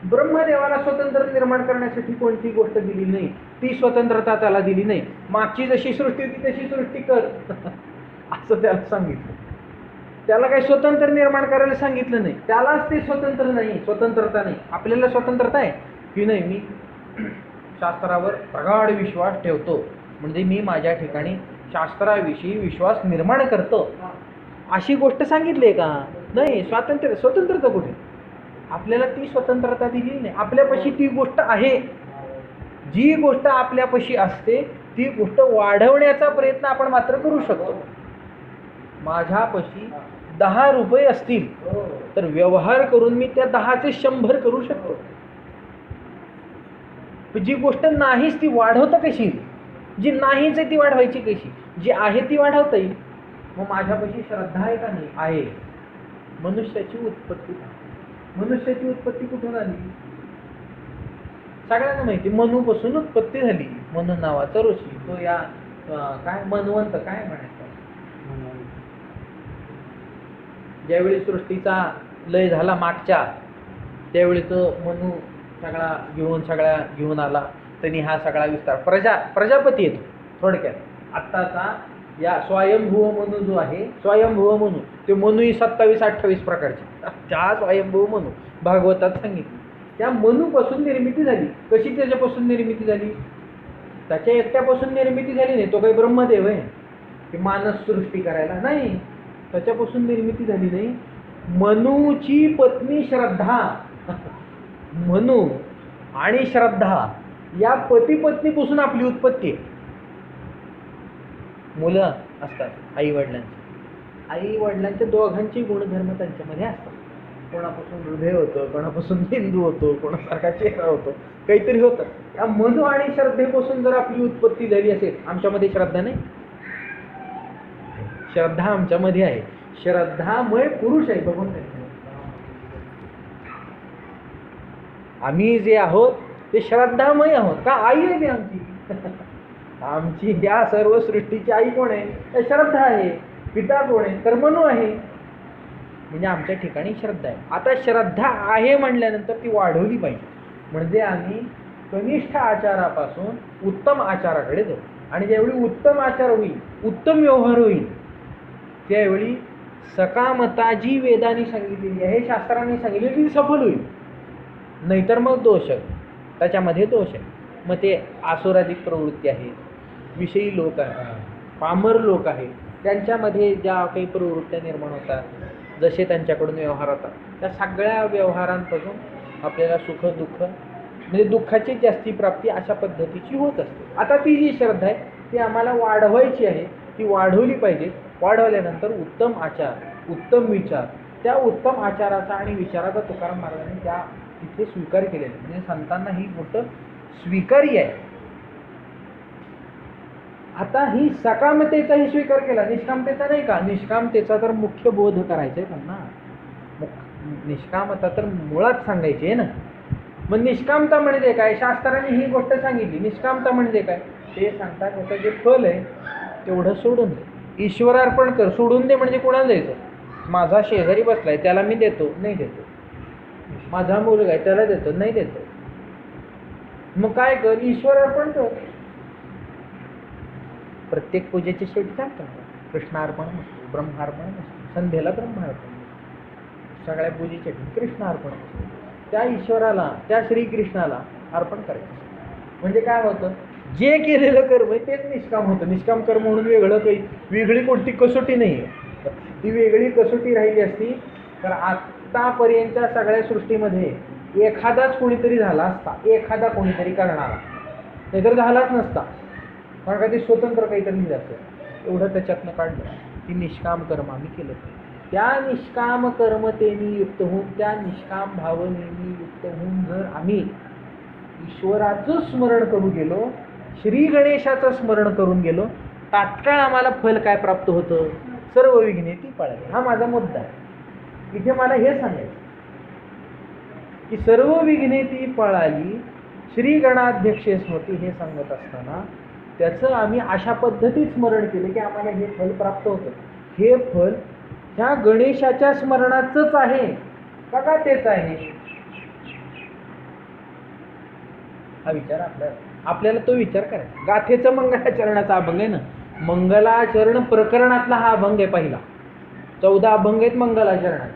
ब्रह्मदेवाला स्वतंत्र निर्माण करण्यासाठी कोणती गोष्ट दिली नाही. ती स्वतंत्रता त्याला दिली नाही. मागची जशी सृष्टी होती तशी सृष्टी कर असं त्याला सांगितलं. त्याला काही स्वतंत्र निर्माण करायला सांगितलं नाही. त्यालाच ते स्वतंत्र नाही, स्वतंत्रता नाही. आपल्याला स्वतंत्रता आहे की नाही? मी शास्त्रावर प्रगाढ विश्वास ठेवतो म्हणजे मी माझ्या ठिकाणी शास्त्राविषयी विश्वास निर्माण करतो, अशी गोष्ट सांगितली का? नाही. स्वतंत्रता कुठे? आपल्याला ती स्वतंत्रता दिली नाही. आपल्यापाशी ती गोष्ट आहे. जी गोष्ट आपल्यापाशी असते ती गोष्ट वाढवण्याचा प्रयत्न आपण मात्र करू शकतो. माझ्यापाशी 10 रुपये असतील तर व्यवहार करून मी त्या 10चे 100 करू शकतो. जी गोष्ट नाहीच ती वाढवता कशी? जी नाहीच आहे ती वाढवायची कशी? जी आहे ती वाढवता येईल. मग माझ्यापाशी श्रद्धा आहे का नाही? आहे. मनुष्याची उत्पत्ती. मनुष्याची उत्पत्ती कुठून आली? सगळ्यांना माहिती. मनूपासून उत्पत्ती झाली. मनू नावाचा ऋषी, तो या काय मनवंत काय म्हणायचं, ज्यावेळी सृष्टीचा लय झाला मागच्या त्यावेळी तो मनू सगळा घेऊन आला. त्यांनी हा सगळा विस्तार प्रजापती येतो. थोडक्यात आत्ताचा या स्वयंभुव मनू जो आहे, स्वयंभुव मनू, ते मनू ही 27-28 प्रकारचे. त्या स्वयंभुव मनू भागवतात सांगितले. त्या मनूपासून निर्मिती झाली. कशी त्याच्यापासून निर्मिती झाली? त्याच्या एकट्यापासून निर्मिती झाली नाही. तो काही ब्रह्मदेव आहे की मानस सृष्टी करायला? नाही. त्याच्यापासून निर्मिती झाली नाही. मनूची पत्नी श्रद्धा, मनू आणि श्रद्धा या पती पत्नीपासून आपली उत्पत्ती आहे. मुलं असतात आई वडिलांचे दोघांची गुणधर्म त्यांच्यामध्ये असतात. कोणापासून हृदय होतं, कोणापासून मेंदू होतो, कोणासारखा चेहरा होतो, काहीतरी होतं. या मनू आणि श्रद्धेपासून जर आपली उत्पत्ती झाली असेल, आमच्यामध्ये श्रद्धा नाही. श्रद्धा आमच्यामध्ये आहे. श्रद्धामय पुरुष आहे भगवंत. आम्ही जे आहोत ते श्रद्धामय आहोत. का? आई आहे ती आमची. आमची या सर्व सृष्टीची आई कोण आहे? श्रद्धा आहे. पिता कोण आहे? तर मनू आहे. म्हणजे आमच्या ठिकाणी श्रद्धा आहे. आता श्रद्धा आहे म्हणल्यानंतर ती वाढवली पाहिजे. म्हणजे आम्ही कनिष्ठ आचारापासून उत्तम आचाराकडे जाऊ. आणि ज्यावेळी उत्तम आचार होईल, उत्तम व्यवहार होईल, त्यावेळी सकामता जी वेदांनी सांगितलेली आहे, शास्त्रांनी सांगितलेली, ती सफल होईल. नाहीतर मग दोष आहे, त्याच्यामध्ये दोष आहे. मग ते आसुराधिक प्रवृत्ती आहे, विषयी लोक आहेत, पामर लोक आहेत, त्यांच्यामध्ये ज्या काही प्रवृत्त्या निर्माण होतात, जसे त्यांच्याकडून व्यवहार होतात, त्या सगळ्या व्यवहारांपासून आपल्याला सुख दुःख म्हणजे दुःखाची जास्ती प्राप्ती अशा पद्धतीची होत असते. आता ती जी श्रद्धा आहे ती आम्हाला वाढवायची आहे, ती वाढवली पाहिजे. वाढवल्यानंतर उत्तम आचार, उत्तम विचार, त्या उत्तम आचाराचा आणि विचाराचा तुकाराम महाराजांनी त्या तिथे स्वीकार केलेला आहे. म्हणजे संतांना ही गोष्ट स्वीकार्य आहे. आता ही सकामतेचाही स्वीकार केला, निष्कामतेचा नाही का? निष्कामतेचा तर मुख्य बोध करायचा आहे त्यांना. निष्कामता तर मुळात सांगायची आहे ना. मग निष्कामता म्हणजे काय? शास्त्राने ही गोष्ट सांगितली. निष्कामता म्हणजे काय? ते सांगतात त्याचं जे फल आहे तेवढं सोडून दे, ईश्वरार्पण कर. सोडून दे म्हणजे कोणाला द्यायचं? माझा शेजारी बसलाय त्याला मी देतो, नाही देतो. माझा मुलगा आहे त्याला देतो, नाही देतो. मग काय कर? ईश्वर अर्पण कर. प्रत्येक पूजेच्या शेवटी काय करतात? कृष्णार्पण नसतो, ब्रह्मार्पण नसतो, संध्येला ब्रह्मार्पण, सगळ्या पूजेच्या कृष्णार्पण असतो. त्या ईश्वराला, त्या श्रीकृष्णाला अर्पण करायचं. म्हणजे काय होतं? जे केलेलं कर्म आहे तेच निष्काम होतं. निष्काम कर्म म्हणून वेगळं काही, वेगळी कोणती कसोटी नाही आहे. ती वेगळी कसोटी राहिली असती तर आत्तापर्यंतच्या सगळ्या सृष्टीमध्ये एखादाच कोणीतरी झाला असता, एखादा कोणीतरी करणारा, नाहीतर झालाच नसता. कारण का ते स्वतंत्र काहीतरी लिहिलं असतं. एवढं त्याच्यातनं काढलं की निष्काम कर्म आम्ही केलं. त्या निष्काम कर्मतेने युक्त होऊन, त्या निष्काम भावनेने युक्त होऊन जर आम्ही ईश्वराचं स्मरण करून गेलो, श्री गणेशाचं स्मरण करून गेलो, तात्काळ आम्हाला फल काय प्राप्त होतं? सर्व विघ्ने ती पळाली. हा माझा मुद्दा आहे. इथे मला हे सांगायचं की सर्व विघ्ने ती पळाली, श्री गणाध्यक्षे स्मृती हे सांगत असताना त्याचं आम्ही अशा पद्धतीत स्मरण केलं की आम्हाला हे फल प्राप्त होतं. हे फल ह्या गणेशाच्या स्मरणाचंच आहे का तेच आहे? हा विचार आपल्याला तो विचार करायचा. गाथेचं मंगलाचरणाचा अभंग आहे ना, मंगलाचरण प्रकरणातला हा अभंग आहे पहिला. 14 अभंग आहेत मंगलाचरणात.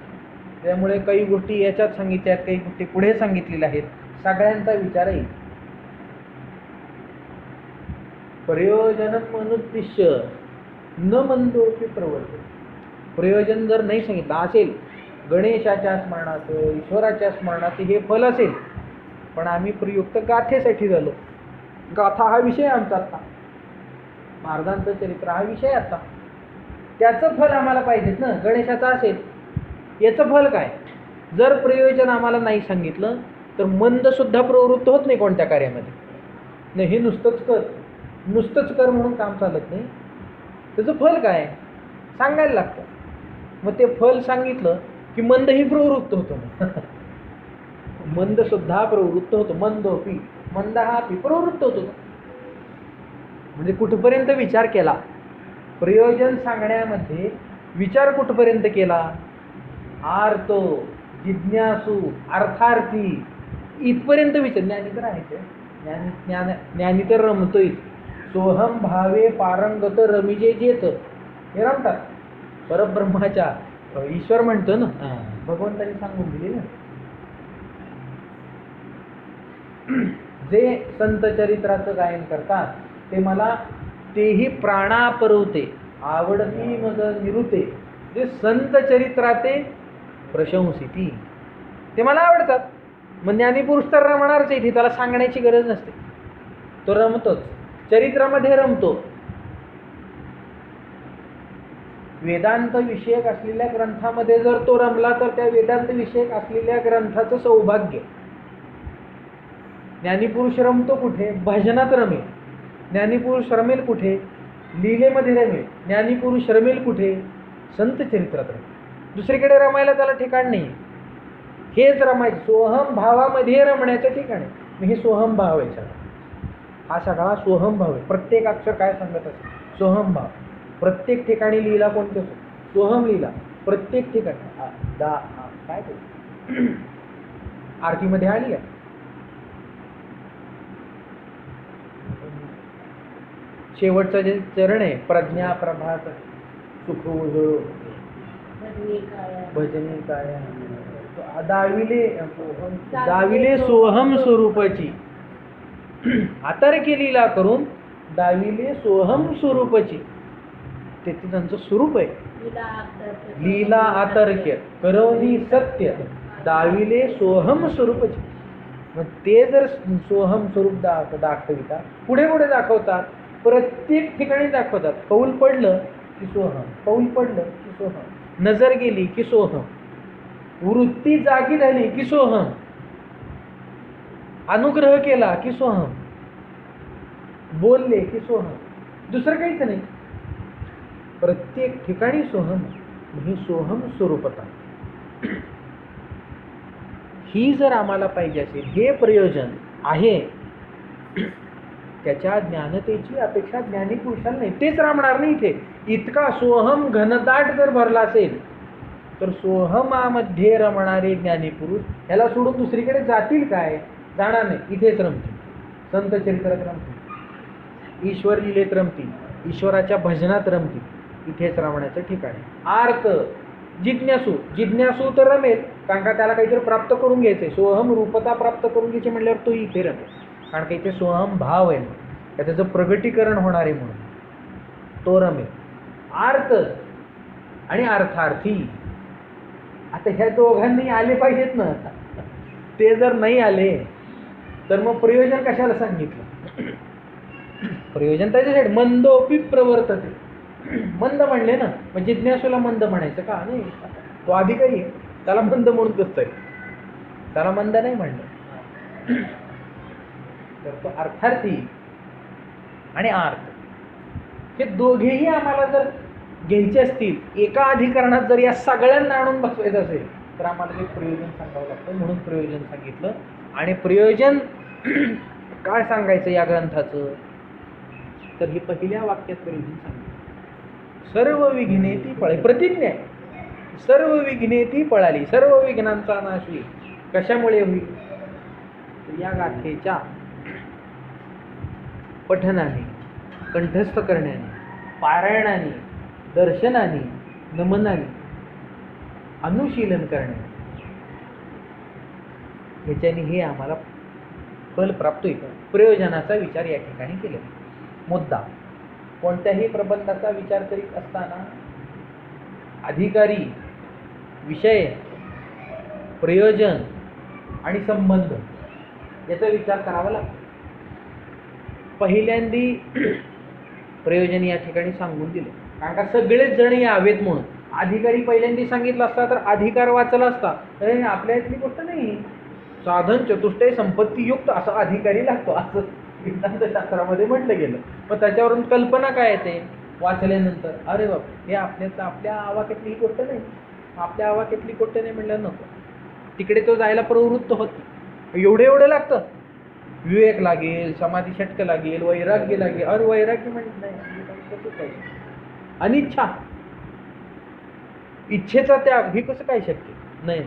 त्यामुळे काही गोष्टी याच्यात सांगितल्या आहेत, काही गोष्टी पुढे सांगितलेल्या आहेत. सगळ्यांचा विचार आहे. प्रयोजन मनुद्दिश्य न मंदोपी प्रवर्तते. प्रयोजन जर नाही सांगितलं असेल, गणेशाच्या स्मरणाचं, ईश्वराच्या स्मरणाचं हे फल असेल, पण आम्ही प्रयुक्त गाथेसाठी झालो. गाथा हा विषय आमचा आता, महाराजांचं चरित्र हा विषय आता. त्याचं फल आम्हाला पाहिजेत ना. गणेशाचं असेल, याचं फल काय? जर प्रयोजन आम्हाला नाही सांगितलं तर मंद सुद्धा प्रवृत्त होत नाही कोणत्या कार्यामध्ये. नाही, हे नुसतंच कर म्हणून काम चालत नाही. त्याचं फल काय सांगायला लागतं. मग ते फल सांगितलं की मंदही प्रवृत्त होतो. मंद सुद्धा प्रवृत्त होतो. मंदोपी, मंद हा पी प्रवृत्त होतो. म्हणजे कुठपर्यंत विचार केला? प्रयोजन सांगण्यामध्ये विचार कुठपर्यंत केला? आर्तो, जिज्ञासू, अर्थार्थी इथपर्यंत विचार. ज्ञानी तर आहे, ज्ञानी तर रमतोय. सोहम भावे पारंगत रमिजे जेत, हे रमतात. परब्रह्माच्या ईश्वर म्हणतो ना, भगवंतांनी सांगून दिले ना. जे संत चरित्राचं गायन करतात ते मला तेही प्राणापरवते, आवडती मग निरुते. जे संत चरित्राते प्रशंसिती, ते मला आवडतात. मग ज्ञानीपुरुष तर रमणारच आहे, त्याला सांगण्याची गरज नसते. तो रमतोच, चरित्रामध्ये रमतो. वेदांत विषयक असलेल्या ग्रंथामध्ये जर तो रमला तर त्या वेदांत विषयक असलेल्या ग्रंथाचं सौभाग्य. ज्ञानीपुरुष रमतो कुठे? भजनात रमेल. ज्ञानीपुरुष रमेल कुठे? लीलेमध्ये रमेल. ज्ञानीपुरुष रमेल कुठे? संत चरित्रात रमेल. दुसरीकडे रमायला त्याला ठिकाण नाही. हेच रमायचं सोहम भावामध्ये रमण्याचं ठिकाण आहे. मग हे सोहम भाव आहे सगळा. हा सगळा सोहम भाव आहे. प्रत्येक अक्षर काय सांगत असेल? सोहम भाव. प्रत्येक ठिकाणी लीला कोणती असो? सोहम लीला. प्रत्येक ठिकाणी काय ते आरतीमध्ये आली आहे. शेवटचं जे चरण आहे, प्रज्ञा प्रभात सुख उजळो भजनी काय, दाविले सोहम स्वरूपाची. आतर्क्य लीला करून दाविले सोहम स्वरूपाची. ते त्यांचं स्वरूप आहे. लीला आतर्क्य करवली सत्य दाविले सोहम स्वरूपाची. मग ते जर सोहम स्वरूप दाखवितात, पुढे पुढे दाखवतात, प्रत्येक ठिकाणी दाखवतात. पाऊल पडलं की सोहम, पाऊल पडलं की सोहम, नजर गेली की सोहम, वृत्ती जागी झाली की सोहम, अनुग्रह केला की सोहम, बोलले की सोहम, दुसरं काहीच नाही. प्रत्येक ठिकाणी सोहम, ही सोहम स्वरूपता. ही जर आम्हाला पाहिजे असेल, हे प्रयोजन आहे, त्याच्या ज्ञानतेची अपेक्षा ज्ञानी पुरुषाला नाही. तेच रामणार नाही इथे. इतका सोहम घनदाट जर भरला असेल तर सोहमामध्ये रमणारे ज्ञानी पुरुष ह्याला सोडून दुसरीकडे जातील काय? जाणार नाही. इथेच रमतील, संत चरित्रात रमतील, ईश्वर लीलेत रमतील, ईश्वराच्या भजनात रमतील. इथेच रमण्याचं ठिकाण आहे. आर्त जिज्ञासू, जिज्ञासू तर रमेल, कारण का त्याला काहीतरी प्राप्त करून घ्यायचंय. सोहम रूपता प्राप्त करून घ्यायची म्हणल्यावर तो इथे रमेल, कारण का इथे सोहम भाव आहे, त्याचं प्रगटीकरण होणार आहे म्हणून तो रमेल. आर्त आणि अर्थार्थी, आता ह्या दोघांनी आले पाहिजेत ना. ते जर नाही आले तर मग प्रयोजन कशाला सांगितलं? प्रयोजन त्याच्यासाठी मंदोपी प्रवर्तते. मंद म्हणले ना, मग जिज्ञासूला मंद म्हणायचं का? नाही, तो अधिकारी आहे, त्याला मंद म्हणून असतंय, त्याला मंद नाही म्हणलं. तर तो अर्थार्थी आणि आर्त हे दोघेही आम्हाला जर घ्यायचे असतील, एका अधिकरणात जर या सगळ्यांना आणून बसवायचं असेल तर आम्हाला ते प्रयोजन सांगावं लागतं. म्हणून प्रयोजन सांगितलं. आणि प्रयोजन काय सांगायचं या ग्रंथाचं? तर हे पहिल्या वाक्यात प्रयोजन सांगितलं. सर्व विघ्ने ती पळाली, प्रतिज्ञा आहे. सर्व विघ्ने ती पळाली, सर्व विघ्नांचा नाश होईल. कशामुळे होईल? तर या गाथेच्या पठनाने, कंठस्थ करण्याने, पारायणाने, दर्शनाने, नमनाने, अनुशीलन करण्याने, ह्याच्याने हे आम्हाला फल प्राप्त होईल. प्रयोजनाचा विचार या ठिकाणी केलेला. मुद्दा, कोणत्याही प्रबंधाचा विचार करीत असताना अधिकारी, विषय, प्रयोजन आणि संबंध याचा विचार करावा लागतो. पहिल्यांदी प्रयोजन या ठिकाणी सांगून दिले, कारण का सगळेच जण यावेत म्हणून. अधिकारी पहिल्यांदी सांगितलं असता तर अधिकार वाचला असता. अरे आपल्या इथली गोष्ट नाही, साधन चतुष्टय संपत्तीयुक्त असा अधिकारी लागतो, असं वेदांतशास्त्रामध्ये म्हटलं गेलं. मग त्याच्यावरून कल्पना काय येते वाचल्यानंतर? अरे बाप, हे आपल्या आवाक्यातली ही गोष्ट नाही, आपल्या आवाक्यातली गोष्ट नाही म्हणलं नको, तिकडे तो जायला प्रवृत्त होत. एवढं लागतं. विवेक लागेल, समाधी षटक लागेल, वैराग्य लागेल. अरे वैराग्य म्हणत नाही, अनिच्छा, इच्छेचा त्याग, हे कसं काय शक्य? नाही,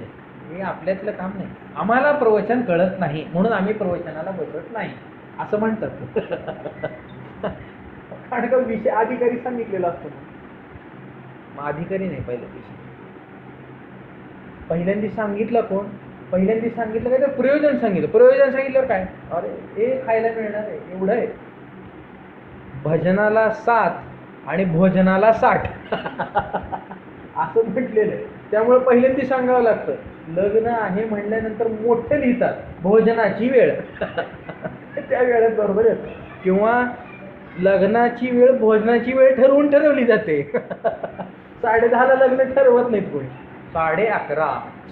हे आपल्यातलं काम नाही. आम्हाला प्रवचन कळत नाही म्हणून आम्ही प्रवचनाला बसत नाही असं म्हणतात. कारण का विषय अधिकारी सांगितलेला असतो. मग अधिकारी नाही पहिल्यांदा सांगितलं कोण? पहिल्यांदा सांगितलं काय? तर प्रयोजन सांगितलं. प्रयोजन सांगितल्यावर काय? अरे हे खायला मिळणार आहे, एवढं आहे. भजनाला 7 आणि भोजनाला 60 असं म्हटलेलं आहे. त्यामुळे पहिल्यांदा सांगावं लागतं. लग्न आहे म्हणल्यानंतर मोठं लिहितात भोजनाची वेळ. त्या वेळेत बरोबर येतं. किंवा लग्नाची वेळ भोजनाची वेळ ठरवली जाते. 10:30ला लग्न ठरवत नाहीत कोणी. 11:30,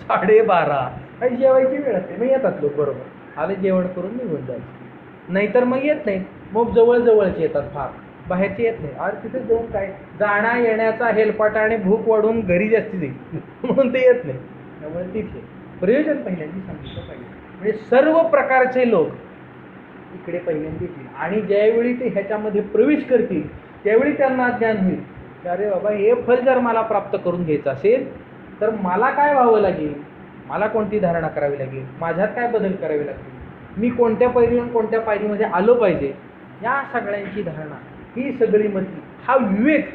12:30 आणि जेवायची वेळ असते. मग येतात लोक बरोबर. आले जेवण करून निघून जायचं. नाहीतर मग येत नाहीत. मग जवळचे येतात, फार बाहेरचे येत नाही. अरे तिथे जाऊन काय, जाण्या येण्याचा हेलपाटा आणि भूक वाढून घरी जास्ती जाईल म्हणून ते येत नाही. त्यामुळे तिथे प्रयोजन पहिल्यांदा सांगितलं पाहिजे. म्हणजे सर्व प्रकारचे लोक इकडे पहिल्यांदा येतील. आणि ज्यावेळी ते ह्याच्यामध्ये प्रवेश करतील त्यावेळी त्यांना ज्ञान होईल. अरे बाबा, हे फल जर मला प्राप्त करून घ्यायचं असेल तर मला काय व्हावं लागेल, मला कोणती धारणा करावी लागेल, माझ्यात काय बदल करावे लागतील, मी कोणत्या पायरीवरून कोणत्या पायरीमध्ये आलो पाहिजे, या सगळ्यांची धारणा, ही सगळी मती, हा विवेक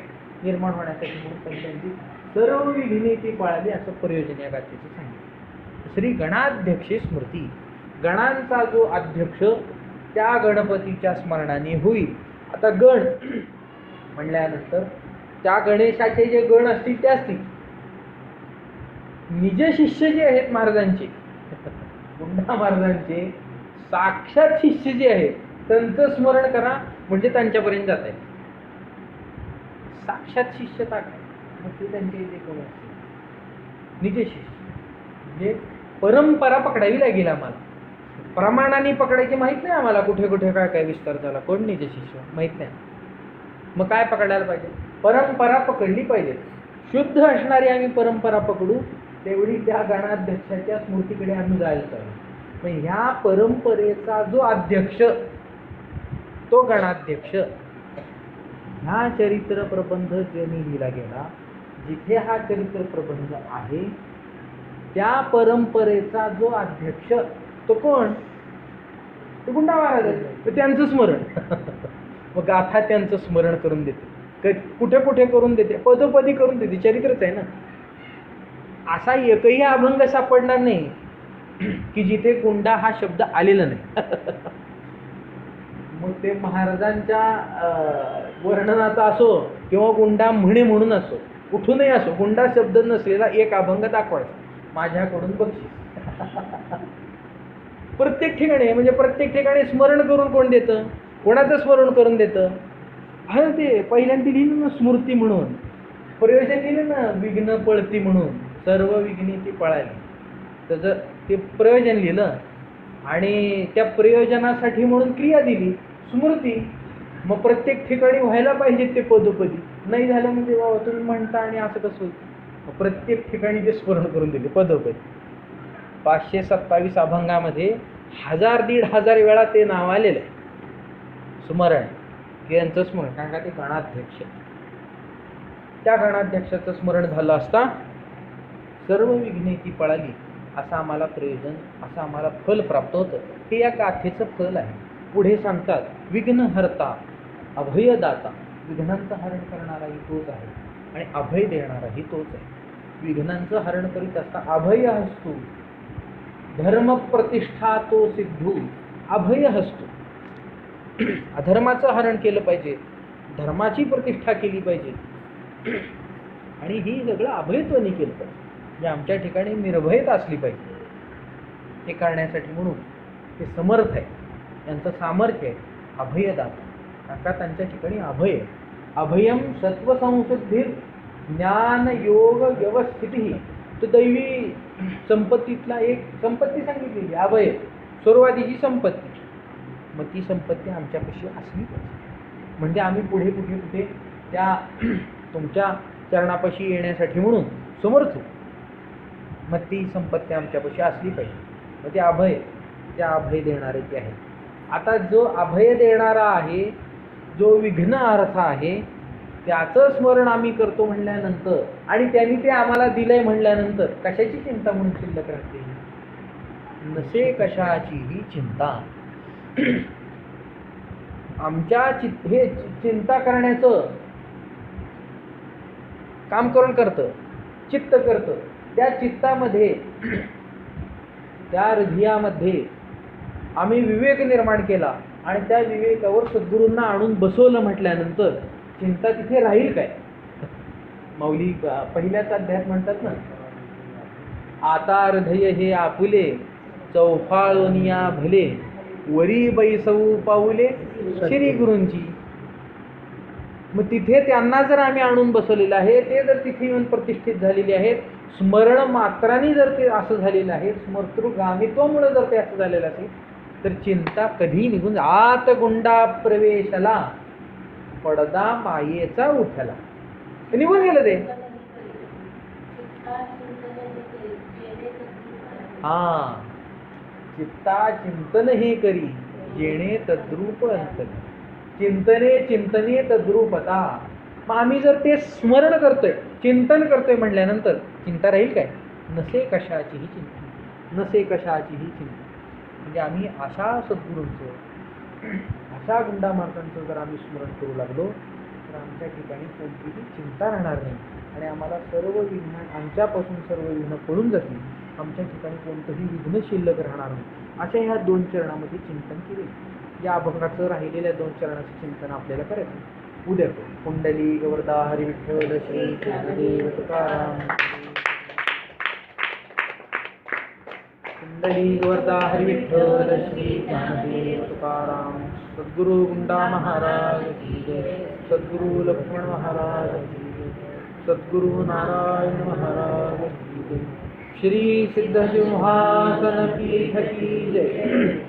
निर्माण होण्यासाठी म्हणून पहिल्यांदा सर्व विघ्ने ती पळाली असं प्रयोजन या गाथेचं सांगितलं. श्री गणाध्यक्षे स्मृती, गणांचा जो अध्यक्ष त्या गणपतीच्या स्मरणाने होईल. आता गण म्हणल्यानंतर त्या गणेशाचे जे गण असतील ते असतील. निज शिष्य जे आहेत महाराजांचे, मुंडा महाराजांचे साक्षात शिष्य जे आहेत त्यांचं स्मरण करा म्हणजे त्यांच्यापर्यंत जात आहे. साक्षात शिष्यता काय, मग ते त्यांच्या इथे कोण असते, निज शिष्य म्हणजे परंपरा पकडावी लागेल आम्हाला. प्रमाणाने पकडायची माहित नाही आम्हाला, कुठे कुठे काय काय विस्तार झाला, कोण निज शिष्य माहित नाही. मग काय पकडायला पाहिजे, परंपरा पकडली पाहिजे. शुद्ध असणारी आम्ही परंपरा पकडू, तेवढी त्या गणाध्यक्षाच्या स्मृतीकडे आम्ही जायला पाहिजे. मग ह्या परंपरेचा जो अध्यक्ष, तो गणाध्यक्ष, ह्या चरित्र प्रबंध ज्यांनी लिहिला गेला, जिथे हा चरित्र प्रबंध आहे त्या परंपरेचा जो अध्यक्ष तो कोण, तो गुंडा महाराज आहे. तर त्यांचं स्मरण मग गाथा त्यांचं स्मरण करून देते, कुठे कुठे करून देते, पदोपदी करून देते. चरित्रच आहे ना. असा एकही अभंग सापडणार नाही की जिथे गुंडा हा शब्द आलेला नाही. मग ते महाराजांच्या वर्णनाचा असो किंवा गुंडा म्हणे म्हणून असो, कुठूनही असो, गुंडा शब्द नसलेला एक अभंग दाखवायचा, माझ्याकडून बक्षीस. प्रत्येक ठिकाणी म्हणजे प्रत्येक ठिकाणी स्मरण करून कोण देतं, कोणाचं स्मरण करून देतं. हा ते पहिल्यांदा लिहिलं ना स्मृती म्हणून, प्रयोजन लिहिलं ना विघ्न पळती म्हणून, सर्व विघ्ने ती पळाली. त्याचं ते प्रयोजन लिहिलं आणि त्या प्रयोजनासाठी म्हणून क्रिया दिली स्मृती. मग प्रत्येक ठिकाणी व्हायला पाहिजे ते पदोपदी, नाही झालं म्हणजे बाबा तुम्ही म्हणता आणि असं कसं होईल. प्रत्येक ठिकाणी ते स्मरण करून दिले पदोपदी. 527 अभंगामध्ये 1000-1500 वेळा ते नाव आलेलं आहे स्मरण, यांचं स्मरण. कारण का ते गणाध्यक्ष, त्या गणाध्यक्षाचं स्मरण झालं असता सर्व विघ्ने ती पळाली, असं आम्हाला प्रयोजन, असं आम्हाला फल प्राप्त होतं. हे या गाथेचं फल आहे. पुढे सांगतात, विघ्नहर्ता अभयदाता, विघ्नांचं हरण करणाराही तोच आहे आणि अभय देणाराही तोच आहे. विघ्नांचं हरण करीत असता अभय हस्तू, धर्म प्रतिष्ठा तो सिद्धू, अभय हस्तू. अधर्माचं हरण केलं पाहिजे, धर्माची प्रतिष्ठा केली पाहिजे आणि ही सगळं अभयत्वाने केलं पाहिजे. म्हणजे आमच्या ठिकाणी निर्भयता असली पाहिजे. हे करण्यासाठी म्हणून ते समर्थ आहे, त्यांचं सामर्थ्य आहे. अभयदाता, काका त्यांच्या ठिकाणी अभय आहे. अभयम सत्वसंशुद्धी ज्ञान योग व्यवस्थिती. तो दैवी संपत्तीतला एक संपत्ती सांगितलेली अभय, सुरुवातीची संपत्ती. मग ती संपत्ती आमच्यापाशी असली पाहिजे म्हणजे आम्ही पुढे कुठे कुठे त्या तुमच्या चरणापाशी येण्यासाठी म्हणून समर्थ होऊ. मग ती संपत्ती आमच्यापाशी असली पाहिजे. मग ते अभय, त्या अभय देणारे ते आहे. आता जो अभय देणारा आहे, जो विघ्न अर्थ आहे, त्याचं स्मरण आम्ही करतो म्हणल्यानंतर आणि त्यांनी ते आम्हाला दिलंय म्हणल्यानंतर कशाची चिंता म्हणून शिल्लक राहते, नसे कशाची ही चिंता. आमच्या हे चिंता करण्याचं काम करून करतं, चित्त करतं. त्या चित्तामध्ये, त्या हृदयामध्ये आम्ही विवेक निर्माण केला आणि त्या विवेकावर सद्गुरूंना आणून बसवलं म्हटल्यानंतर चिंता तिथे राहील काय. माऊली पहिल्याच अध्यायात म्हणतात ना, आता हृदय हे आपुले चौफाळोनिया भले, वरी बैसवू पाऊले श्री गुरूंची. मग तिथे त्यांना जर आम्ही आणून बसवलेलं आहे, ते जर तिथे येऊन प्रतिष्ठित झालेले आहेत, स्मरण मात्राने जर ते असं झालेलं आहे, स्मर्तृगामित्वामुळे जर ते असं झालेलं असेल, तर चिंता कधी निघून आत गुंडा प्रवेशला पडदा मायेचा उठला. निघून गेलं ते. हा, चित्ता चिंतन हे करी जेणे तद्रूप अंतरी. चिंतने चिंतने तद्रूपता. मग आम्ही जर ते स्मरण करतोय, चिंतन करतोय म्हटल्यानंतर चिंता राहील काय. नसे कशाचीही चिंता, नसे कशाचीही चिंता. म्हणजे आम्ही अशा सद्गुरूंचं, अशा गुंडा मार्गांचं जर आम्ही स्मरण करू लागलो तर आमच्या ठिकाणी कोणतीही चिंता राहणार नाही आणि आम्हाला सर्व विघ्न, आमच्यापासून सर्व विघ्न पळून जातील. आमच्या ठिकाणी कोणतंही विघ्न शिल्लक राहणार नाही. अशा ह्या 2 चरणामध्ये चिंतन केले. या अभंगाचं राहिलेल्या 2 चरणाचं चिंतन आपल्याला करायचं. उद्या कुंडली गवरदा हरी विठ्ठल श्री ज्ञानदेव तुकाराम. कुंडली वरदा हरी विठ्ठल श्री ज्ञानदेव तुकाराम सद्गुरु गुंडा महाराज की जय सद्गुरु लक्ष्मण महाराज की जय सद्गुरु नारायण महाराज की जय श्री सिद्ध सिंहासन पीठ की जय